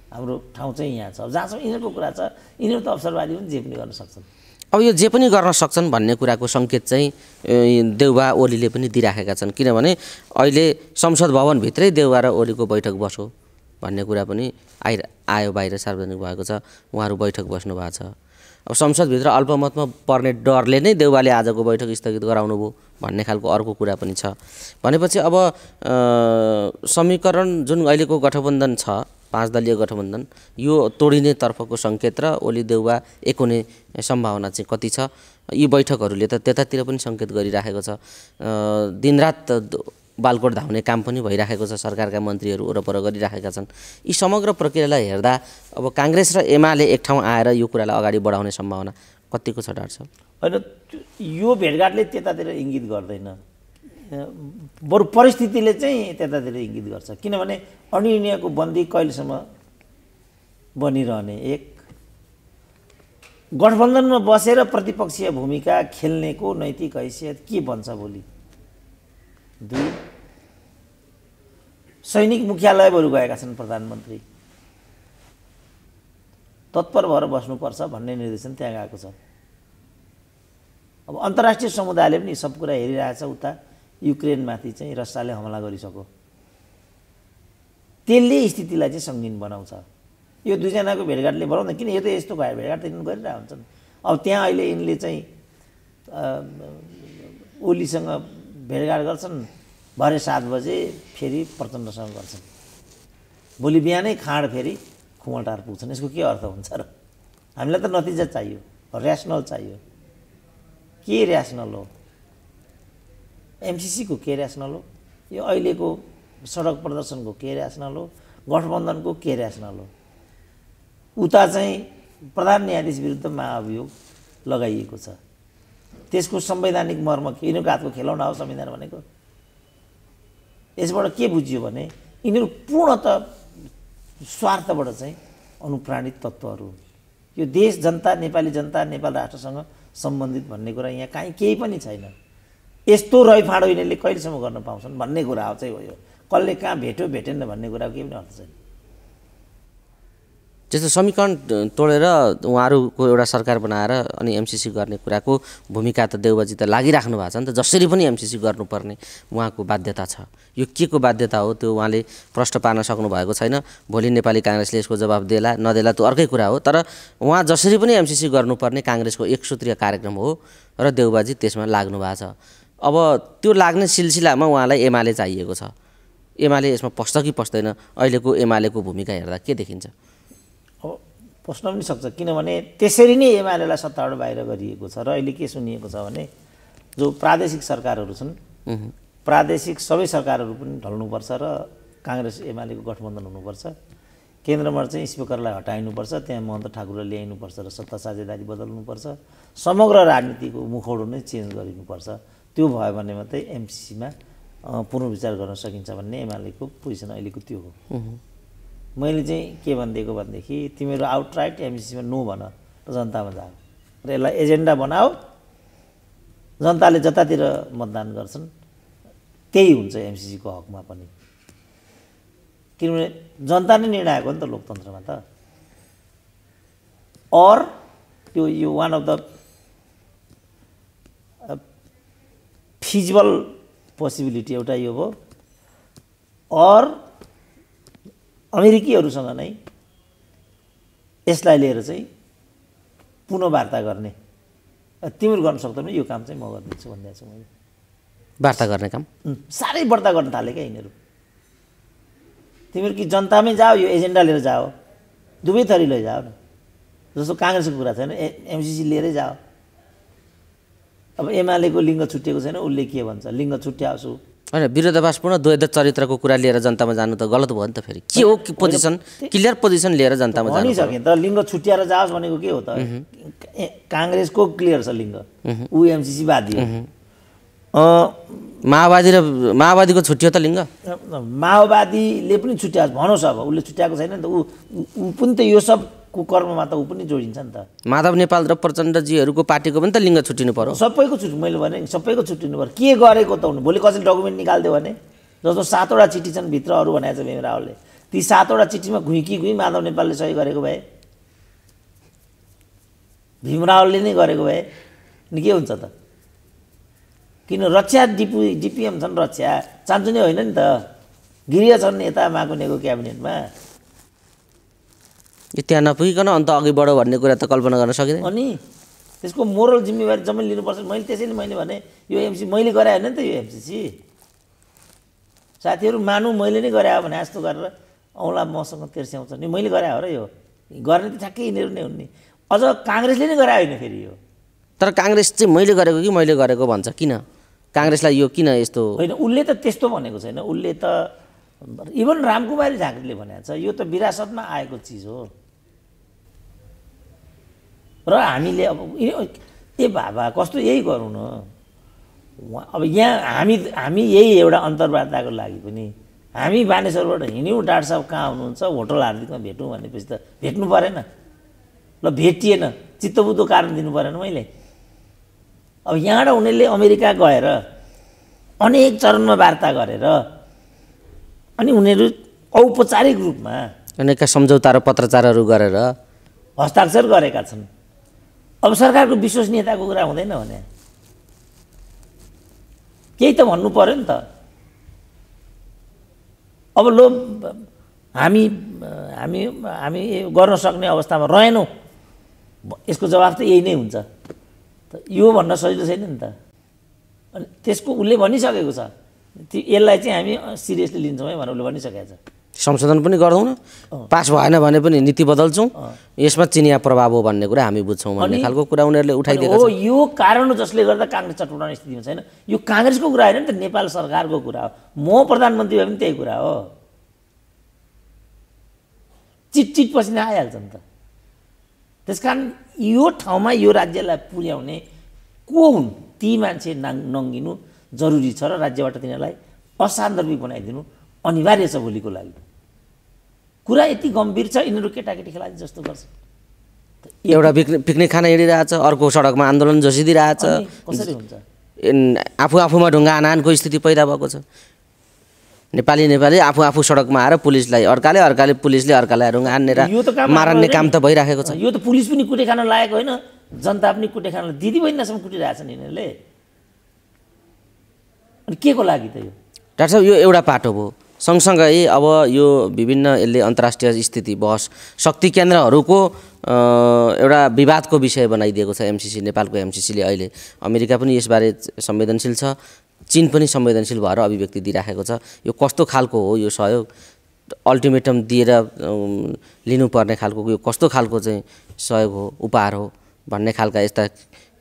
हाम्रो ठाउँ चाहिँ यहाँ छ। जहाँसम्म यिनीहरूको कुरा छ, यिनीहरू त अवसरवादी पनि जे पनि गर्न सक्छन्। अब यो जे पनि गर्न सक्छन् भन्ने कुराको सङ्केत चाहिँ देउबा ओलीले पनि दिइराखेका छन्। किनभने अहिले संसद भवनभित्रै देउबा र ओलीको बैठक बसो भन्ने कुरा पनि आयो, बाहिर सार्वजनिक भएको छ। उहाँहरू बैठक बस्नु भएको छ। अब संसदभित्र अल्पमतमा पर्ने डरले नै देउबाले आजको बैठक स्थगित गराउनु भयो भन्ने खालको अर्को कुरा पनि छ। भनेपछि अब समीकरण जुन अहिलेको गठबन्धन छ 5 दलीय गठबन्धन यो तोडिने तर्फको सङ्केत र ओली देउवा एक हुने सम्भावना चाहिँ कति छ? यी बैठकहरूले त त्यतातिर पनि सङ्केत गरिराखेको छ। दिनरात बालकोट धाउने काम पनि भइराखेको छ, सरकारका मन्त्रीहरू वरपर गरिराखेका छन्। यी समग्र प्रक्रियालाई हेर्दा अब काङ्ग्रेस र एमाले एक ठाउँ आएर यो कुरालाई अगाडि बढाउने सम्भावना कतिको छ डाक्टर साहब? होइन, यो भेटघाटले त्यतातिर इङ्गित गर्दैन, बरु परिस्थितिले चाहिँ त्यतातिर इङ्गित गर्छ। किनभने अनिर्णयको बन्दी कहिलेसम्म बनिरहने, एक गठबन्धनमा बसेर प्रतिपक्षीय भूमिका खेल्नेको नैतिक हैसियत के बन्छ भोलि? 2 सैनिक मुख्यालयहरू गएका छन् प्रधानमन्त्री, तत्पर भएर बस्नुपर्छ भन्ने निर्देशन त्यहाँ गएको छ। अब अन्तर्राष्ट्रिय समुदायले पनि सब कुरा हेरिरहेछ, उता युक्रेनमाथि चाहिँ रसियाले हमला गरिसक्यो, त्यसले स्थितिलाई चाहिँ सङ्गीन बनाउँछ। यो दुईजनाको भेटघाटले बनाउँदैन, किन यो त यस्तो भयो भेटघाट त यिनीहरू गरिरहेको हुन्छन्। अब त्यहाँ अहिले यिनले चाहिँ ओलीसँग भेटघाट गर्छन्, भरे 7 बजे फेरि प्रचण्डसँग गर्छन्, भोलि बिहानै खाँड फेरि खुमलटार पुग्छन्। यसको के अर्थ हुन्छ र? हामीलाई त नतिजा चाहियो, ऱ्यासनल चाहियो। के ऱ्यासनल हो? एमसिसीको के ऱ्यासनल हो? यो अहिलेको सडक प्रदर्शनको के ऱ्यासनल हो? गठबन्धनको के ऱ्यासनल हो? उता चाहिँ प्रधान न्यायाधीश विरुद्ध महाअभियोग लगाइएको छ, त्यसको संवैधानिक मर्म के? यिनीहरूको हातको खेलौना हो संविधान भनेको? यसबाट के बुझियो भने यिनीहरू पूर्णतः स्वार्थबाट चाहिँ अनुप्राणित तत्त्वहरू। यो देश, जनता, नेपाली जनता, नेपाल राष्ट्रसँग सम्बन्धित भन्ने कुरा यहाँ कहीँ केही पनि छैन। यस्तो रैफाँडो यिनीहरूले कहिलेसम्म गर्न पाउँछन् भन्ने कुरा हो चाहिँ हो। यो कसले कहाँ भेट्यो भेटेन भन्ने कुरा केही पनि अर्थ छैन। जस्तो समीकरण तोडेर उहाँहरूको एउटा सरकार बनाएर अनि एमसिसी गर्ने कुराको भूमिका त देउबाजी त लागिराख्नु भएको छ नि त, जसरी पनि एमसिसी गर्नुपर्ने उहाँको बाध्यता छ। यो के को बाध्यता हो त्यो उहाँले प्रश्न पार्न सक्नु भएको छैन। भोलि नेपाली काङ्ग्रेसले यसको जवाब देला नदेला त्यो अर्कै कुरा हो, तर उहाँ जसरी पनि एमसिसी गर्नुपर्ने काङ्ग्रेसको एकसूत्रीय कार्यक्रम हो र देउबाजी त्यसमा लाग्नु भएको छ। अब त्यो लाग्ने सिलसिलामा उहाँलाई एमाले चाहिएको छ। एमाले यसमा पस्छ कि पस्दैन? अहिलेको एमालेको भूमिका हेर्दा के देखिन्छ? पस्न पनि सक्छ, किनभने त्यसरी नै एमालेलाई सत्ताबाट बाहिर गरिएको छ। र अहिले के सुनिएको छ भने जो प्रादेशिक सरकारहरू छन्, प्रादेशिक सबै सरकारहरू पनि ढल्नुपर्छ र काङ्ग्रेस एमालेको गठबन्धन हुनुपर्छ। केन्द्रमा चाहिँ स्पिकरलाई हटाइनुपर्छ, त्यहाँ महन्त ठाकुरलाई ल्याइनुपर्छ र सत्ता साझेदारी बदल्नुपर्छ। समग्र राजनीतिको मुखौडो नै चेन्ज गरिनुपर्छ। त्यो भयो भने मात्रै एमसिसीमा पुनर्विचार गर्न सकिन्छ भन्ने एमालेको पोजिसन अहिलेको त्यो हो। मैले चाहिँ के भनिदिएको भनेदेखि तिमीहरू आउटराइट एमसिसीमा नो भन र जनतामा जाऊ र यसलाई एजेन्डा बनाऊ। जनताले जतातिर मतदान गर्छन् त्यही हुन्छ एमसिसीको हकमा पनि, किनभने जनता नै निर्णायक हो नि त लोकतन्त्रमा त। और यो one of the feasible possibility एउटा यो हो। और अमेरिकीहरूसँग नै यसलाई लिएर चाहिँ पुनः वार्ता गर्ने, तिमीहरू गर्न सक्दैनौ यो काम चाहिँ म गरिदिन्छु भनिदिएको छु मैले। वार्ता गर्ने काम साह्रै वार्ता गर्न थाले क्या यिनीहरू। तिमीहरू कि जनतामै जाओ, यो एजेन्डा लिएर जाओ, दुवै थरी लैजाओ न। जस्तो काङ्ग्रेसको कुरा छैन, एमसिसी लिएरै जाओ। अब एमालेको लिङ्ग छुट्टिएको छैन, उसले के भन्छ लिङ्ग छुट्याउँछु। होइन, विरोधाभासपूर्ण द्वैध चरित्रको कुरा लिएर जनतामा जानु त गलत भयो नि त। फेरि के हो पोजिसन, क्लियर पोजिसन लिएर जनतामा जानु भनिसकेँ त। लिङ्ग छुट्याएर जाओस् भनेको के हो त? काङ्ग्रेसको क्लियर छ लिङ्ग, ऊ एमसिसी बादी हो। माओवादीको छुट्टियो त लिङ्ग? माओवादीले पनि छुट्याएको भनोस्, अब उसले छुट्याएको छैन नि त। ऊ पनि त यो सबको कर्ममा त ऊ पनि जोडिन्छ नि त। माधव नेपाल र प्रचण्डजीहरूको पार्टीको पनि त लिङ्ग छुट्टिनु पर्यो। सबैको मैले भने सबैको छुट्टिनु पर्यो। के गरेको त हुनु? भोलि कसैले डकुमेन्ट निकालिदियो भने, जस्तो 7वटा चिठी छन् भित्र अरू भनेको छ भीम रावलले, ती 7वटा चिठीमा घुइँ माधव नेपालले सही गरेको भए, भीम रावलले नै गरेको भए नि के हुन्छ त? किन रक्षा डिपिएम छन्, रक्षा चान्चुने होइन नि त। गृह छन् यता माकुनेको क्याबिनेटमा। त्यहाँ नपुगिकन अन्त अघि बढो भन्ने कुरा त कल्पना गर्न सकिँदैन। अनि त्यसको मोरल जिम्मेवारी जम्मै लिनुपर्छ। त्यसैले मैले भने यो एमसिसी मैले गरे होइन नि त। यो एमसिसी साथीहरू मानु मैले नै गरे भने जस्तो गरेर औँला मसँग तेर्स्याउँछ नि मैले गरे हो र यो गर्ने त ठ्याक्कै यिनीहरू नै हुन् नि अझ काङ्ग्रेसले नै गरायो होइन फेरि यो तर काङ्ग्रेस चाहिँ मैले गरेको कि मैले गरेको भन्छ किन काङ्ग्रेसलाई यो किन यस्तो होइन उसले त त्यस्तो भनेको छैन उसले त इभन रामकुमारी झाँक्रीले भनेको छ यो त विरासतमा आएको चिज हो र हामीले अब ए बाबा कस्तो यही गरौँ न अब यहाँ हामी यही एउटा अन्तर्वार्ताको लागि पनि हामी बानेश्वरबाट हिँड्यौँ डाक्टर साहब कहाँ हुनुहुन्छ होटल हार्दिकमा भेटौँ भनेपछि त भेट्नु परेन ल भेटिएन चित्तबुद्धो कारण दिनु परेन मैले अब यहाँबाट उनीहरूले अमेरिका गएर अनेक चरणमा वार्ता गरेर अनि उनीहरू औपचारिक रूपमा अनेकका सम्झौता र पत्रचारहरू गरेर हस्ताक्षर गरेका छन् अब सरकारको विश्वसनीयताको कुरा हुँदैन भने केही त भन्नु पर्यो नि त अब लो हामी हामी हामी गर्न सक्ने अवस्थामा रहेनौँ यसको जवाफ त यही नै हुन्छ त यो भन्न सजिलो छैन नि त अनि त्यसको उसले भनिसकेको छ यसलाई चाहिँ हामी सिरियसली लिन्छौँ है भनेर उसले भनिसकेको छ संशोधन पनि गर्दैनौँ न पास भएन भने पनि नीति बदल्छौँ यसमा चिनिया प्रभाव हो भन्ने कुरा हामी बुझ्छौँ भन्ने खालको कुरा उनीहरूले उठाइदिएको हो यो कारण हो जसले गर्दा काङ्ग्रेस चटपटाउने स्थितिमा छैन यो काङ्ग्रेसको कुरा होइन नि त नेपाल सरकारको कुरा हो म प्रधानमन्त्री भए पनि त्यही कुरा हो चिट पसिना आइहाल्छ नि त त्यसकारण यो ठाउँमा यो राज्यलाई पुर्याउने को हुन् ती मान्छे नङ्गिनु जरुरी छ र राज्यबाट तिनीहरूलाई असान्दर्भिक बनाइदिनु अनिवार्य छ भोलिको लागि कुरा यति गम्भीर छ यिनीहरू केटाकेटी खेलाडी जस्तो गर्छ एउटा पिकनिक खान हिँडिरहेछ अर्को सडकमा आन्दोलन जोसिदिरहेछ कसरी हुन्छ आफूमा ढुङ्गा हानाहानको स्थिति पैदा भएको छ नेपाली आफू सडकमा आएर पुलिसलाई अर्काले पुलिसले अर्कालाई ढुङ्गा हानेर मार्ने काम त भइराखेको छ यो त पुलिस पनि कुटे खान लागेको होइन जनता पनि कुटे खान दिदी बहिनीसम्म कुटिरहेछन् यिनीहरूले अनि के को लागि त यो डाक्टर साहब यो एउटा पाटो भयो सँगसँगै अब यो विभिन्न यसले अन्तर्राष्ट्रिय स्थिति बहस शक्ति केन्द्रहरूको एउटा विवादको विषय बनाइदिएको छ एमसिसी नेपालको एमसिसीले अहिले अमेरिका पनि यसबारे संवेदनशील छ चीन पनि संवेदनशील भएर अभिव्यक्ति दिइराखेको छ यो कस्तो खालको हो यो सहयोग अल्टिमेटम दिएर लिनुपर्ने खालको यो कस्तो खालको चाहिँ सहयोग हो उपहार हो भन्ने खालका यस्ता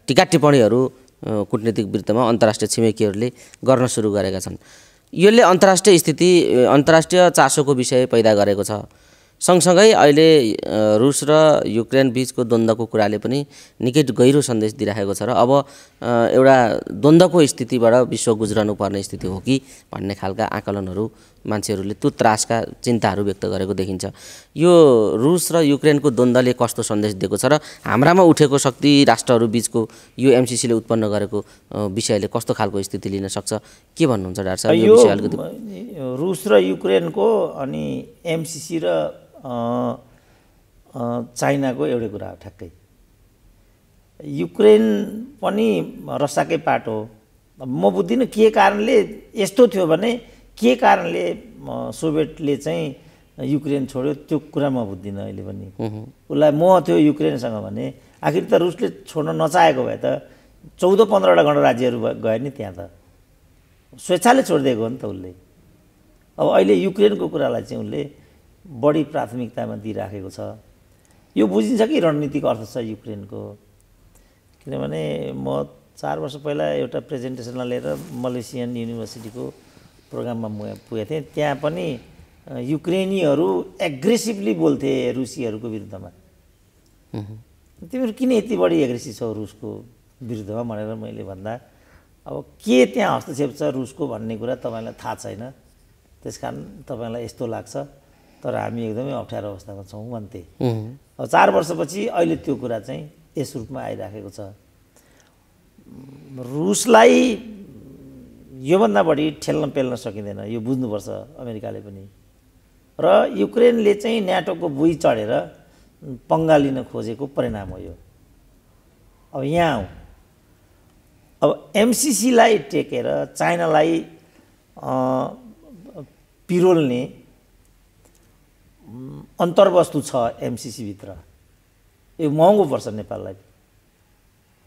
टीका टिप्पणीहरू कूटनीतिक वृत्तमा अन्तर्राष्ट्रिय छिमेकीहरूले गर्न सुरु गरेका छन् यसले अन्तर्राष्ट्रिय चासोको विषय पैदा गरेको छ सँगसँगै अहिले रुस र युक्रेन बीचको द्वन्द्वको कुराले पनि निकै गहिरो सन्देश दिइराखेको छ र अब एउटा द्वन्द्वको स्थितिबाट विश्व गुज्रनु पर्ने स्थिति हो कि भन्ने खालका आकलनहरू मान्छेहरूले त्यो त्रासका चिन्ताहरू व्यक्त गरेको देखिन्छ यो रुस र युक्रेनको द्वन्द्वले कस्तो सन्देश दिएको छ र हाम्रामा उठेको शक्ति राष्ट्रहरू बीचको यो एमसिसीले उत्पन्न गरेको विषयले कस्तो खालको स्थिति लिन सक्छ के भन्नुहुन्छ डाक्टर साहब यो विषय अलिकति रुस र युक्रेनको अनि एमसिसी र चाइनाको एउटै कुरा हो ठ्याक्कै युक्रेन पनि रसाकै पाटो हो म बुझ्दिनँ के कारणले यस्तो थियो भने के कारणले सोभियतले चाहिँ युक्रेन छोड्यो त्यो कुरा म बुझ्दिनँ अहिले पनि उसलाई मोह थियो युक्रेनसँग भने आखिर त रुसले छोड्न नचाहेको भए त 14-15वटा गणराज्यहरू गए नि त्यहाँ त स्वेच्छाले छोडिदिएको हो नि त उसले अब अहिले युक्रेनको कुरालाई चाहिँ उसले बढी प्राथमिकतामा दिइराखेको छ यो बुझिन्छ कि रणनीतिक अर्थ छ युक्रेनको किनभने म 4 वर्ष पहिला एउटा प्रेजेन्टेसनलाई लिएर मलेसियन युनिभर्सिटीको प्रोग्राममा म पुगेको थिएँ त्यहाँ पनि युक्रेनीहरू एग्रेसिभली बोल्थे रुसीहरूको विरुद्धमा तिमीहरू किन यति बढी एग्रेसिभ छौ रुसको विरुद्धमा भनेर मैले भन्दा अब के त्यहाँ हस्तक्षेप छ रुसको भन्ने कुरा तपाईँलाई थाहा छैन त्यसकारण तपाईँलाई यस्तो लाग्छ तर हामी एकदमै अप्ठ्यारो अवस्थामा छौँ भन्थे अब 4 वर्षपछि अहिले त्यो कुरा चाहिँ यस रूपमा आइराखेको छ रुसलाई योभन्दा बढी ठेल्न पेल्न सकिँदैन यो बुझ्नुपर्छ अमेरिकाले पनि र युक्रेनले चाहिँ न्याटोको बुई चढेर पंगा लिन खोजेको परिणाम हो यो अब यहाँ अब एमसिसीलाई टेकेर चाइनालाई पिरोल्ने अन्तर्वस्तु छ एमसिसी भित्र यो महँगो पर्छ नेपाललाई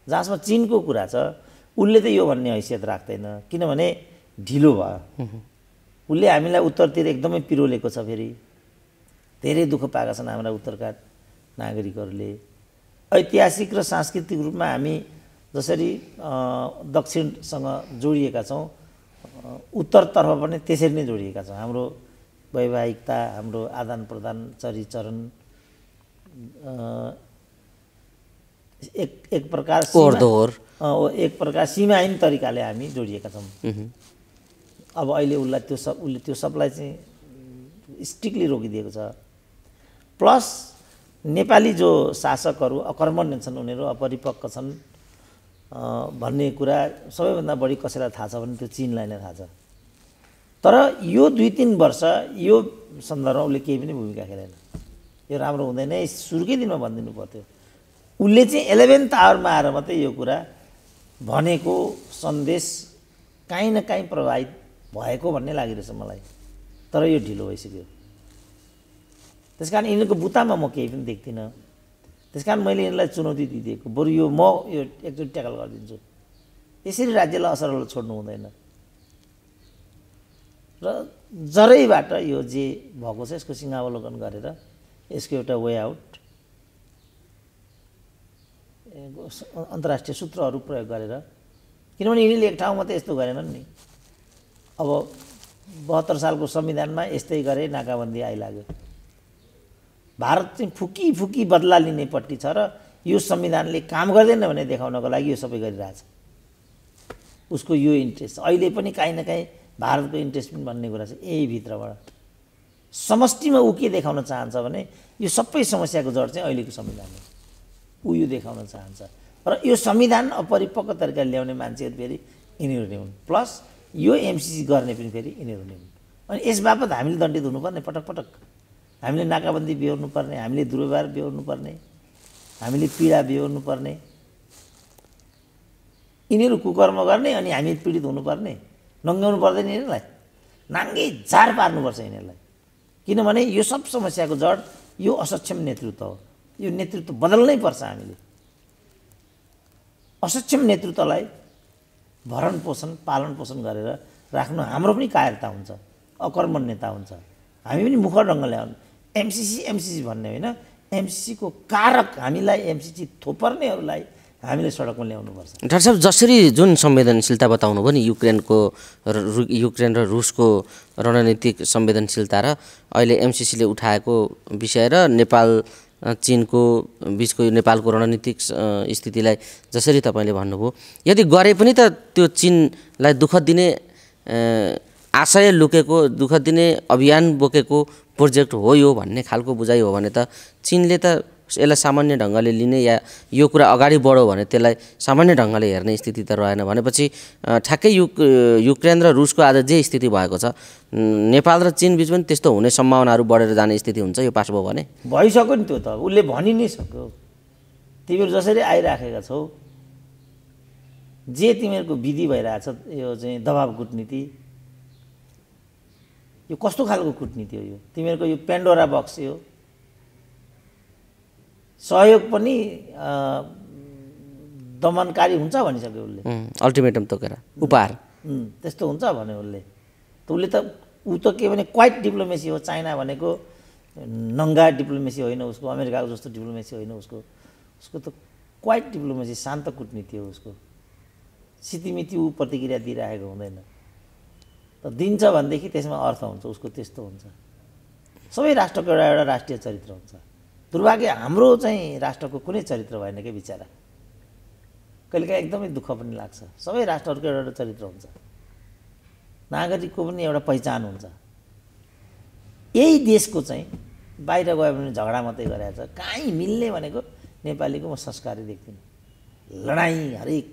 जहाँसम्म चीनको कुरा छ उसले त यो भन्ने हैसियत राख्दैन किनभने ढिलो भयो उसले हामीलाई उत्तरतिर एकदमै पिरोलेको छ फेरि धेरै दुःख पाएका छन् हाम्रा उत्तरका नागरिकहरूले। ऐतिहासिक र सांस्कृतिक रूपमा हामी जसरी दक्षिणसँग जोडिएका छौँ, उत्तरतर्फ पनि त्यसरी नै जोडिएका छौँ। हाम्रो वैवाहिकता, हाम्रो आदान प्रदान, चरिचरण एक प्रकार एक प्रकार सीमाहीन तरिकाले हामी जोडिएका छौँ। अब अहिले उसले त्यो सबलाई चाहिँ स्ट्रिक्टली रोकिदिएको छ। प्लस नेपाली जो शासकहरू अकर्मण्य छन्, उनीहरू अपरिपक्व छन् भन्ने कुरा सबैभन्दा बढी कसैलाई थाहा छ भने त्यो चीनलाई नै थाहा छ। तर यो 2-3 वर्ष यो सन्दर्भमा उसले केही पनि भूमिका खेलेन। यो राम्रो हुँदैन, सुरुकै दिनमा भनिदिनु पर्थ्यो। उसले चाहिँ 11th आवरमा आएर मात्रै यो कुरा भनेको सन्देश काहीँ न काहीँ प्रभावित भएको भन्ने लागिरहेछ मलाई। तर यो ढिलो भइसक्यो। त्यसकारण यिनीहरूको बुतामा म केही पनि देख्दिनँ। त्यसकारण मैले यिनीहरूलाई चुनौती दिइदिएको, बरु यो एकचोटि ट्याकल गरिदिन्छु। यसरी राज्यलाई असरल छोड्नु हुँदैन र जरैबाट यो जे भएको छ यसको सिंहावलोकन गरेर यसको एउटा वे आउट अन्तर्राष्ट्रिय सूत्रहरू प्रयोग गरेर, किनभने यिनीहरूले एक ठाउँ मात्रै यस्तो गरेनन् नि। अब 72 सालको संविधानमा यस्तै गरे, नाकाबन्दी आइलाग्यो। भारत चाहिँ फुकी बदला लिनेपट्टि छ र यो संविधानले काम गर्दैन भने देखाउनको लागि यो सबै गरिरहेछ। उसको यो इन्ट्रेस्ट अहिले पनि काहीँ न काहीँ भारतको इन्ट्रेस्ट पनि भन्ने कुरा छ। यही भित्रबाट समष्टिमा ऊ के देखाउन चाहन्छ भने यो सबै समस्याको जड चाहिँ अहिलेको संविधान हो। ऊ यो देखाउन चाहन्छ र यो संविधान अपरिपक्व तरिकाले ल्याउने मान्छेहरू फेरि यिनीहरू नै हुन्। प्लस यो एमसिसी गर्ने पनि फेरि यिनीहरू नै हुन्। अनि यस बापत हामीले दण्डित हुनुपर्ने, पटक पटक हामीले नाकाबन्दी बेहोर्नु पर्ने, हामीले दुर्व्यवहार बेहोर्नु पर्ने, हामीले पीडा बेहोर्नु पर्ने, यिनीहरू कुकर्म गर्ने अनि हामी पीडित हुनुपर्ने, नङ्गाउनु पर्दैन यिनीहरूलाई, नाङ्गे झार पार्नुपर्छ यिनीहरूलाई। किनभने यो सब समस्याको जड यो असक्षम नेतृत्व हो। यो नेतृत्व बदल्नै पर्छ। हामीले असक्षम नेतृत्वलाई भरण पोषण पालन पोषण गरेर राख्नु हाम्रो पनि कायरता हुन्छ, अकर्मण्यता हुन्छ। हामी पनि मुखर ढङ्गले आउनु एमसिसी भन्ने होइन, एमसिसीको कारक हामीलाई एमसिसी थोपर्नेहरूलाई हामीले सडकमा ल्याउनुपर्छ। डाक्टर साहब, जसरी जुन संवेदनशीलता बताउनु भयो नि, युक्रेन र रुसको रणनीतिक संवेदनशीलता र अहिले एमसिसीले उठाएको विषय र नेपाल चीनको बिचको यो नेपालको रणनीतिक स्थितिलाई जसरी तपाईँले भन्नुभयो, यदि गरे पनि त त्यो चीनलाई दुःख दिने आशय लुकेको, दुःख दिने अभियान बोकेको प्रोजेक्ट हो यो भन्ने खालको बुझाइ हो भने त चीनले त यसलाई सामान्य ढङ्गले लिने या यो कुरा अगाडि बढ्यो भने त्यसलाई सामान्य ढङ्गले हेर्ने स्थिति त रहेन। भनेपछि ठ्याक्कै युक्रेन र रुसको आज जे स्थिति भएको छ, नेपाल र चीन बिच पनि त्यस्तो हुने सम्भावनाहरू बढेर जाने स्थिति हुन्छ यो पास भयो भने? भइसक्यो नि, त्यो त उसले भनि नै सक्यो। तिमीहरू जसरी आइराखेका छौ, जे तिमीहरूको विधि भइरहेछ यो चाहिँ दबाब कूटनीति, यो कस्तो खालको कूटनीति हो? यो तिमीहरूको यो पेन्डोरा बक्स हो। सहयोग पनि दमनकारी हुन्छ भनिसक्यो उसले। अल्टिमेटम तोकेर उपहार त्यस्तो हुन्छ भने उसले ऊ त के भने क्वाइट डिप्लोमेसी हो। चाइना भनेको नङ्गा डिप्लोमेसी होइन उसको, अमेरिकाको जस्तो डिप्लोमेसी होइन उसको त क्वाइट डिप्लोमेसी, शान्त कूटनीति हो उसको। सितिमिति ऊ प्रतिक्रिया दिइरहेको हुँदैन। त दिन्छ भनेदेखि त्यसमा अर्थ हुन्छ, उसको त्यस्तो हुन्छ। सबै राष्ट्रको एउटा राष्ट्रिय चरित्र हुन्छ। दुर्भाग्य हाम्रो चाहिँ राष्ट्रको कुनै चरित्र भएन के बिचरा। कहिलेकाहीँ एकदमै दुःख पनि लाग्छ। सबै राष्ट्रहरूको एउटा चरित्र हुन्छ, नागरिकको पनि एउटा पहिचान हुन्छ। यही देशको चाहिँ बाहिर गयो भने झगडा मात्रै गरेको छ। कहीँ मिल्ने भनेको नेपालीको म संस्कारै देख्दिनँ। लडाइँ हरेक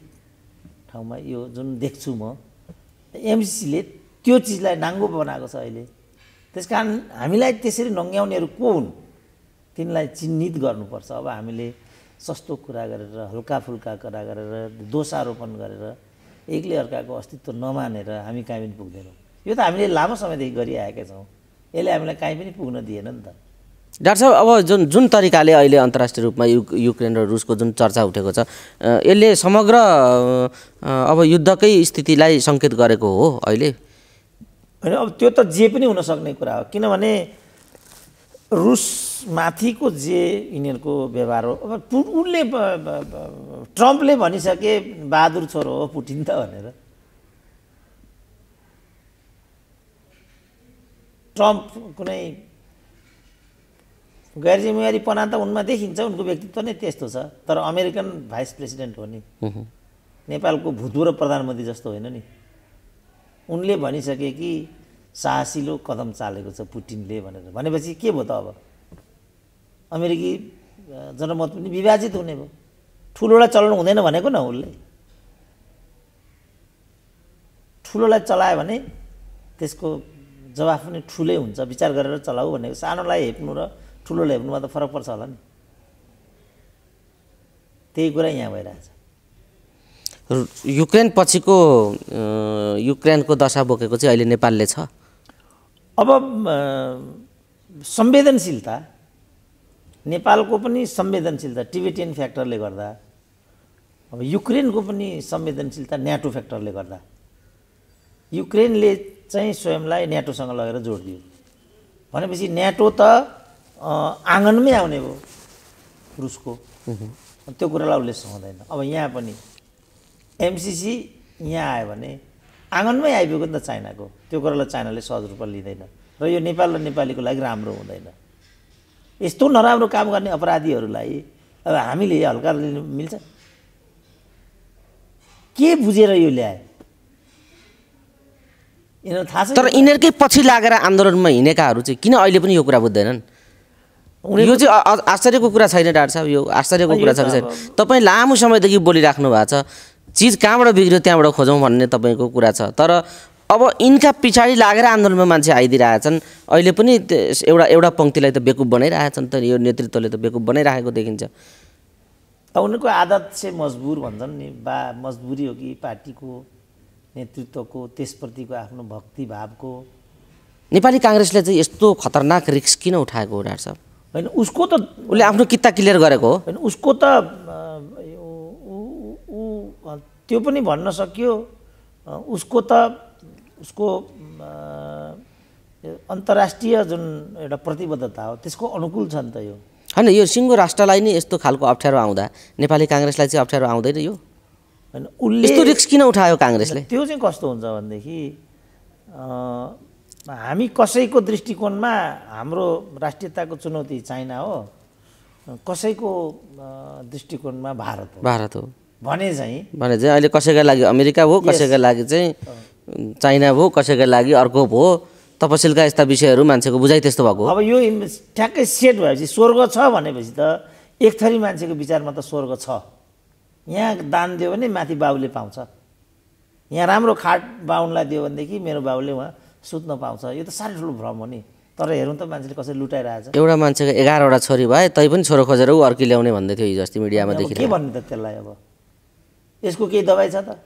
ठाउँमा यो जुन देख्छु म, एमसिसीले त्यो चिजलाई नाङ्गो बनाएको छ अहिले। त्यसकारण हामीलाई त्यसरी नङ्ग्याउनेहरू को हुन् तिनलाई चिन्हित गर्नुपर्छ। अब हामीले सस्तो कुरा गरेर, हल्का फुल्का कुरा गरेर, दोषारोपण गरेर, एकले अर्काको अस्तित्व नमानेर हामी कहीँ पनि पुग्दैनौँ। यो त हामीले लामो समयदेखि गरिआएका छौँ। यसले हामीलाई कहीँ पनि पुग्न दिएन नि त। डाक्टर साहब, अब जुन तरिकाले अहिले अन्तर्राष्ट्रिय रूपमा युक्रेन र रुसको जुन चर्चा उठेको छ, यसले समग्र अब युद्धकै स्थितिलाई सङ्केत गरेको हो अहिले? होइन, अब त्यो त जे पनि हुनसक्ने कुरा हो। किनभने रुसमाथिको जे यिनीहरूको व्यवहार हो, अब उनले ट्रम्पले भनिसके बहादुर छोरो हो पुटिन त भनेर। ट्रम्प कुनै गैर जिम्मेवारीपना त उनमा देखिन्छ, उनको व्यक्तित्व नै त्यस्तो छ। तर अमेरिकन भाइस प्रेसिडेन्ट हो नि, नेपालको भूतपूर्व प्रधानमन्त्री जस्तो होइन नि। उनले भनिसके कि साहसिलो कदम चालेको छ पुटिनले भनेर, भनेपछि के भयो त? अब अमेरिकी जनमत पनि विभाजित हुने भयो। ठुलोलाई चलाउनु हुँदैन भनेको न उसले। ठुलोलाई चलायो भने त्यसको जवाफ पनि ठुलै हुन्छ, विचार गरेर चलाऊ भनेको। सानोलाई हेप्नु र ठुलोलाई हेप्नुमा त फरक पर्छ होला नि। त्यही कुरा यहाँ भइरहेछ। युक्रेन पछिको युक्रेनको दशा बोकेको चाहिँ अहिले नेपालले छ। अब संवेदनशीलता, नेपालको पनि संवेदनशीलता टिबेटियन फ्याक्टरले गर्दा, अब युक्रेनको पनि संवेदनशीलता न्याटो फ्याक्टरले गर्दा, युक्रेनले चाहिँ स्वयंलाई न्याटोसँग लगेर जोडिदियो भनेपछि न्याटो त आँगनमै आउने भयो रुसको। त्यो कुरालाई उसले सहँदैन। अब यहाँ पनि एमसिसी यहाँ आयो भने आँगनमै आइपुग्यो नि त चाइनाको। त्यो कुरालाई चाइनाले सहज रूपमा लिँदैन र यो नेपाल र नेपालीको लागि राम्रो हुँदैन। यस्तो नराम्रो काम गर्ने अपराधीहरूलाई अब हामीले हल्का लिनु मिल्छ? के बुझेर यो ल्याए यिनीहरू थाहा छ? तर यिनीहरूकै पछि लागेर आन्दोलनमा हिँडेकाहरू चाहिँ किन अहिले पनि यो कुरा बुझ्दैनन्? यो चाहिँ आश्चर्यको कुरा छैन डाक्टर साहब, यो आश्चर्यको कुरा छैन। तपाईँ लामो समयदेखि बोलिराख्नु भएको छ, चिज कहाँबाट बिग्रियो त्यहाँबाट खोजौँ भन्ने तपाईँको कुरा छ। तर अब यिनका पछाडि लागेर आन्दोलनमा मान्छे आइदिरहेछन्। अहिले पनि एउटा पङ्क्तिलाई त बेकुब बनाइरहेछन् त, यो नेतृत्वले त बेकुब बनाइरहेको देखिन्छ। उनीहरूको आदत चाहिँ मजबुर भन्छन् नि, बा मजबुरी हो कि पार्टीको नेतृत्वको त्यसप्रतिको आफ्नो भक्तिभावको? नेपाली काङ्ग्रेसले चाहिँ यस्तो खतरनाक रिस्क किन उठाएको हो डाक्टर साहब? होइन, उसको त उसले आफ्नो किता क्लियर गरेको हो। होइन, उसको त त्यो पनि भन्न सकियो। उसको त उसको अन्तर्राष्ट्रिय जुन एउटा प्रतिबद्धता हो त्यसको अनुकूल छ नि त यो। होइन, यो सिङ्गो राष्ट्रलाई नै यस्तो खालको अप्ठ्यारो आउँदा नेपाली काङ्ग्रेसलाई चाहिँ अप्ठ्यारो आउँदैन यो? होइन, उसले यस्तो रिस्क किन उठायो काङ्ग्रेसले? त्यो चाहिँ कस्तो हुन्छ भनेदेखि हामी कसैको दृष्टिकोणमा हाम्रो राष्ट्रियताको चुनौती चाइना हो, कसैको दृष्टिकोणमा भारत हो भने चाहिँ अहिले कसैका लागि अमेरिका हो, कसैका लागि चाहिँ चाइना हो, कसैका लागि अर्को हो। तपसिलका यस्ता विषयहरू मान्छेको बुझाइ त्यस्तो भएको। अब यो ठ्याक्कै सेट भएपछि स्वर्ग छ भनेपछि त एक थरी मान्छेको विचारमा त स्वर्ग छ। यहाँ दान दियो भने माथि बाबुले पाउँछ, यहाँ राम्रो खाट बाहुनलाई दियो भनेदेखि मेरो बाबुले उहाँ सुत्न पाउँछ। यो त साह्रै ठुलो भ्रम हो नि। तर हेरौँ त मान्छेले कसरी लुटाइरहेछ। एउटा मान्छेको 11वटा छोरी भए तै पनि छोरो खोजेर ऊ अर्की ल्याउने भन्दै थियो हिजो अस्ति मिडियामा देखिरहेको। के भन्ने त त्यसलाई? अब यसको केही दबाई छ त?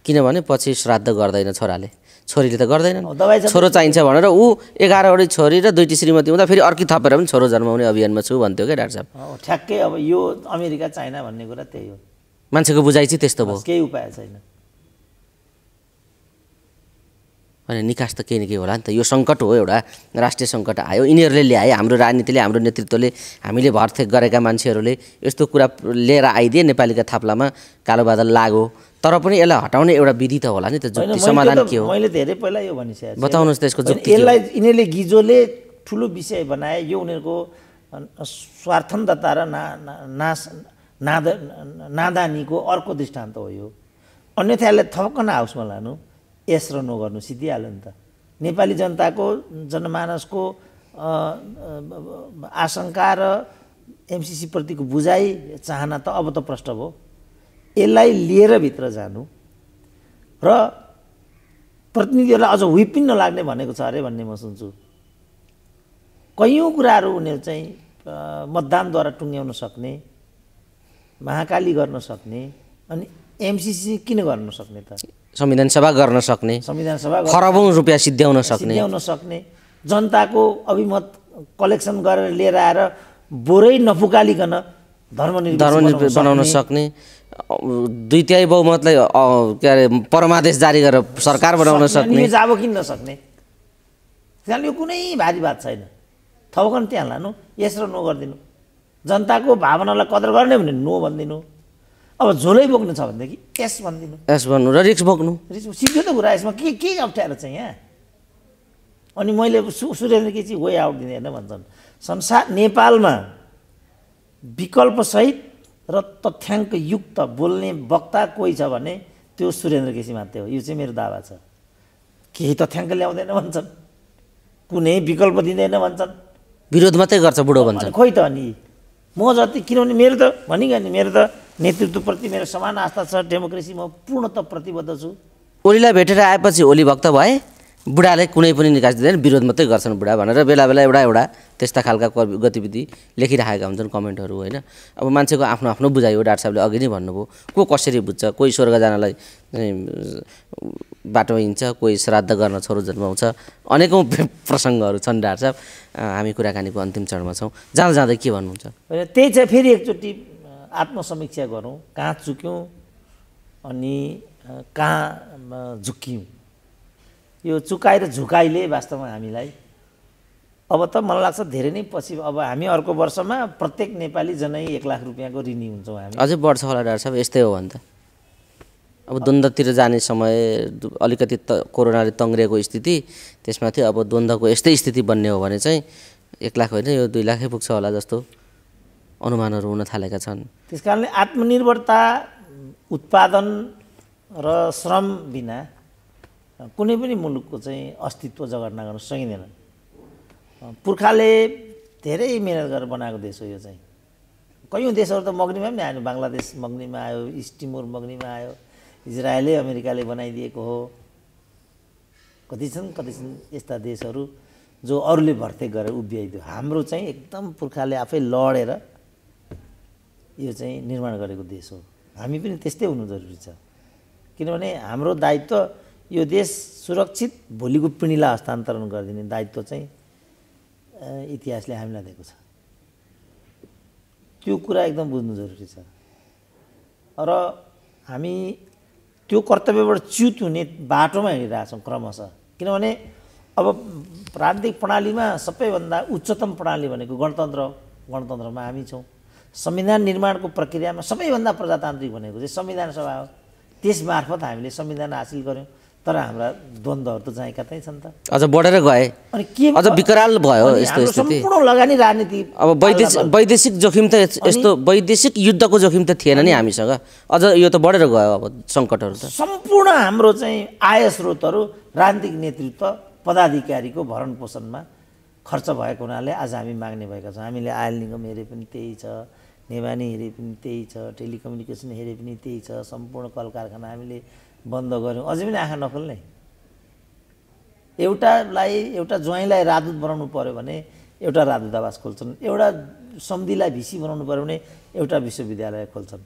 किनभने पछि श्राद्ध गर्दैन छोराले, छोरीले त गर्दैनन्। दबाई छ? छोरो चाहिन्छ भनेर ऊ 11वटी छोरी र 2टी श्रीमती हुँदा फेरि अर्की थपेर पनि छोरो जन्माउने अभियानमा छु भन्थ्यो क्या डाक्टर साहब। ठ्याक्कै अब यो अमेरिका चाइना भन्ने कुरा त्यही हो। मान्छेको बुझाइ चाहिँ त्यस्तो भयो। केही उपाय छैन। अनि निकास त केही न केही होला नि त। यो सङ्कट हो, एउटा राष्ट्रिय सङ्कट आयो, यिनीहरूले ल्याए, हाम्रो राजनीतिले, हाम्रो नेतृत्वले, हामीले भरथेक गरेका मान्छेहरूले यस्तो कुरा लिएर आइदिए, नेपालीका थाप्लामा कालो बादल लाग्यो। तर पनि यसलाई हटाउने एउटा विधि त होला नि त, जुक्ति समाधान के हो? मैले धेरै पहिला यो भनिसकेको छु। बताउनुहोस् त यसको जुक्ति। यसलाई यिनीहरूले गिजोले ठुलो विषय बनाए। यो उनीहरूको स्वार्थन्दता र नादानीको अर्को दृष्टान्त हो यो। अन्यथा यसलाई थपक्क हाउसमा लानु, यस र नो गर्नु सिद्धिहाल्यो नि त। नेपाली जनताको जनमानसको आशंका र एमसिसी प्रतिको बुझाइ चाहना त अब त प्रष्ट भयो। यसलाई लिएर भित्र जानु र प्रतिनिधिहरूलाई अझ विपिन नलाग्ने भनेको छ अरे भन्ने म सुन्छु। कैयौँ कुराहरू उनीहरू चाहिँ मतदानद्वारा टुङ्ग्याउन सक्ने, महाकाली गर्न सक्ने, अनि एमसिसी किन गर्न सक्ने त? संविधान सभा गर्न सक्ने, संविधान सभा खरबौँ रुपियाँ सिद्ध्याउन सक्ने, जनताको अभिमत कलेक्सन गरेर लिएर आएर बोरै नफुकालिकन धर्मनिरपेक्ष बनाउन सक्ने, 2/3 बहुमतलाई के अरे परमादेश जारी गरेर सरकार बनाउन सक्ने, जाबो किन्न सक्ने। त्यसले यो कुनै भारी बात छैन। थपकन त्यहाँ लानु, यस र नो गरिदिनु। जनताको भावनालाई कदर गर्ने भने नो भनिदिनु। अब झोलै बोक्नु छ भनेदेखि यस भनिदिनु। यस भन्नु र रिक्स बोक्नु। सिधै त कुरा, यसमा के अप्ठ्यारो छ यहाँ? अनि मैले सुरेन्द्र केसी वे आउट दिँदैन भन्छन्। नेपालमा विकल्पसहित र तथ्याङ्कयुक्त बोल्ने वक्ता कोही छ भने त्यो सुरेन्द्र केसी मात्रै हो। यो चाहिँ मेरो दावा छ। केही तथ्याङ्क ल्याउँदैन भन्छन्, कुनै विकल्प दिँदैन भन्छन्, विरोध मात्रै गर्छ बुढो भन्छन्। खोइ त अनि म जति, किनभने मेरो त भनिगयो नि, मेरो त नेतृत्वप्रति मेरो समान आस्था छ, डेमोक्रेसी म पूर्णतः प्रतिबद्ध छु। ओलीलाई भेटेर आएपछि ओली भक्त भए, बुढाले कुनै पनि निकास दिँदैन, विरोध मात्रै गर्छन् बुढा भनेर बेला बेला एउटा त्यस्ता खालका गतिविधि लेखिरहेका हुन्छन् कमेन्टहरू होइन। अब मान्छेको आफ्नो आफ्नो बुझाइ हो। डाक्टर साहबले अघि नै भन्नुभयो, को कसरी बुझ्छ। कोही स्वर्ग जानलाई बाटोमा हिँड्छ, कोही श्राद्ध गर्न छोरो जन्माउँछ। अनेकौँ प्रसङ्गहरू छन् डाक्टर साहब। हामी कुराकानीको अन्तिम चरणमा छौँ, जाँदा जाँदै के भन्नुहुन्छ? त्यही चाहिँ फेरि एकचोटि आत्मसमीक्षा गरौँ, कहाँ चुक्यौँ अनि कहाँ झुक्क्यौँ। यो चुकाइ र झुकाइले वास्तवमा हामीलाई अब त मलाई लाग्छ धेरै नै पछि, अब हामी अर्को वर्षमा प्रत्येक नेपाली जनै 1 लाख रुपियाँको ऋणी हुन्छौँ हामी। अझै बढ्छ होला डाक्टर साहब, यस्तै हो भने त। अब द्वन्द्वतिर जाने समय अलिकति कोरोनाले तङ्ग्रिएको स्थिति, त्यसमाथि अब द्वन्द्वको यस्तै स्थिति बन्ने हो भने चाहिँ 1 लाख होइन, यो 2 लाखै पुग्छ होला जस्तो अनुमानहरू हुन थालेका छन्। त्यस कारणले आत्मनिर्भरता, उत्पादन र श्रम बिना कुनै पनि मुलुकको चाहिँ अस्तित्व जगर्ना गर्न सकिँदैन। पुर्खाले धेरै मिहिनेत गरेर बनाएको देश हो यो चाहिँ। कयौँ देशहरू त मग्नीमा पनि आयो, बङ्गलादेश मग्नीमा आयो, इस्ट टिमोर मग्नीमा आयो, इजरायलै अमेरिकाले बनाइदिएको हो। कति छन् यस्ता देशहरू जो अरूले भर्तेक गरेर उभ्याइदियो। हाम्रो चाहिँ एकदम पुर्खाले आफै लडेर यो चाहिँ निर्माण गरेको देश हो। हामी पनि त्यस्तै हुनु जरुरी छ, किनभने हाम्रो दायित्व यो देश सुरक्षित भोलिको पिँढीलाई हस्तान्तरण गरिदिने दायित्व चाहिँ इतिहासले हामीलाई दिएको छ। त्यो कुरा एकदम बुझ्नु जरुरी छ र हामी त्यो कर्तव्यबाट च्युत हुने बाटोमा हिँडिरहेछौँ क्रमशः। किनभने अब राजनीतिक प्रणालीमा सबैभन्दा उच्चतम प्रणाली भनेको गणतन्त्र हो। गणतन्त्रमा हामी छौँ। संविधान निर्माणको प्रक्रियामा सबैभन्दा प्रजातान्त्रिक भनेको चाहिँ संविधान सभा हो। त्यसमार्फत हामीले संविधान हासिल गऱ्यौँ, तर हाम्रा द्वन्द्वहरू त चाहिँ कतै छन् त, अझ बढेर गए। अनि के अझ विकराल भयो यस्तो स्थिति। सम्पूर्ण लगानी राजनीति। अब वैदेशिक जोखिम त यस्तो वैदेशिक युद्धको जोखिम त थिएन नि हामीसँग, अझ यो त बढेर गयो। अब सङ्कटहरू त सम्पूर्ण हाम्रो चाहिँ आय स्रोतहरू राजनीतिक नेतृत्व पदाधिकारीको भरण पोषणमा खर्च भएको हुनाले आज हामी माग्ने भएका छौँ। हामीले आयल निगम हेरे पनि त्यही छ, नेवानी हेरे पनि त्यही छ, टेलिकम्युनिकेसन हेरे पनि त्यही छ। सम्पूर्ण कल कारखाना हामीले बन्द गऱ्यौँ, अझै पनि आँखा नखोल्ने। एउटा ज्वाइँलाई राजदूत बनाउनु पर्यो भने एउटा राजदूतावास खोल्छन्, एउटा सम्धिलाई भिसी बनाउनु पर्यो भने एउटा विश्वविद्यालय खोल्छन्।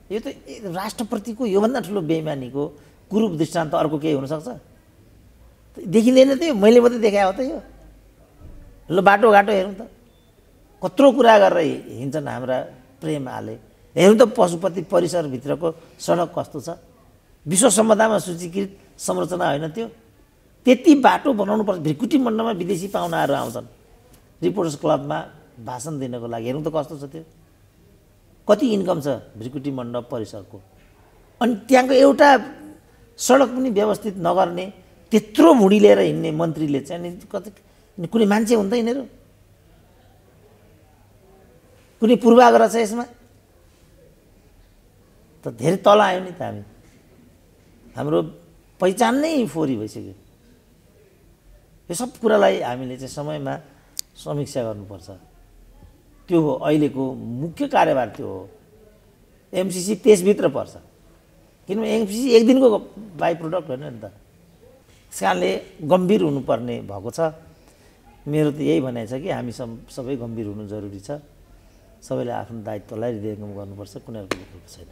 यो त राष्ट्रप्रतिको योभन्दा ठुलो बेइमानीको कुरूप दृष्टान्त अर्को केही हुनसक्छ? देखिँदैन त यो, मैले मात्रै देखाए हो त यो। ल बाटोघाटो हेरौँ त, कत्रो कुरा गरेर हिँड्छन् हाम्रा प्रेम आले। हेरौँ त पशुपति परिसरभित्रको सडक कस्तो छ। विश्व सम्पदामा सूचीकृत संरचना होइन त्यो। त्यति बाटो बनाउनु पर्छ। भृकुटी मण्डपमा विदेशी पाहुनाहरू आउँछन् रिपोर्टर्स क्लबमा भाषण दिनको लागि। हेरौँ त कस्तो छ त्यो, कति इन्कम छ भृकुटी मण्डप परिसरको। अनि त्यहाँको एउटा सडक पनि व्यवस्थित नगर्ने, त्यत्रो भुँडी लिएर हिँड्ने मन्त्रीले चाहिँ कुनै मान्छे हुन् त यिनीहरू? कुनै पूर्वाग्रह छ यसमा? त धेरै तल आयो नि त हामी। हाम्रो पहिचान नै फोरी भइसक्यो। यो सब कुरालाई हामीले चाहिँ समयमा समीक्षा गर्नुपर्छ। त्यो हो अहिलेको मुख्य कार्यभार, त्यो हो। एमसिसी त्यसभित्र पर्छ, किनभने एमसिसी एक दिनको बाई प्रोडक्ट होइन नि त। त्यस कारणले गम्भीर हुनुपर्ने भएको छ। मेरो त यही भनाइ छ कि हामी सबै गम्भीर हुनु जरुरी छ। सबैले आफ्नो दायित्वलाई हृदयङ्गम गर्नुपर्छ, कुनै अर्को विकल्प छैन।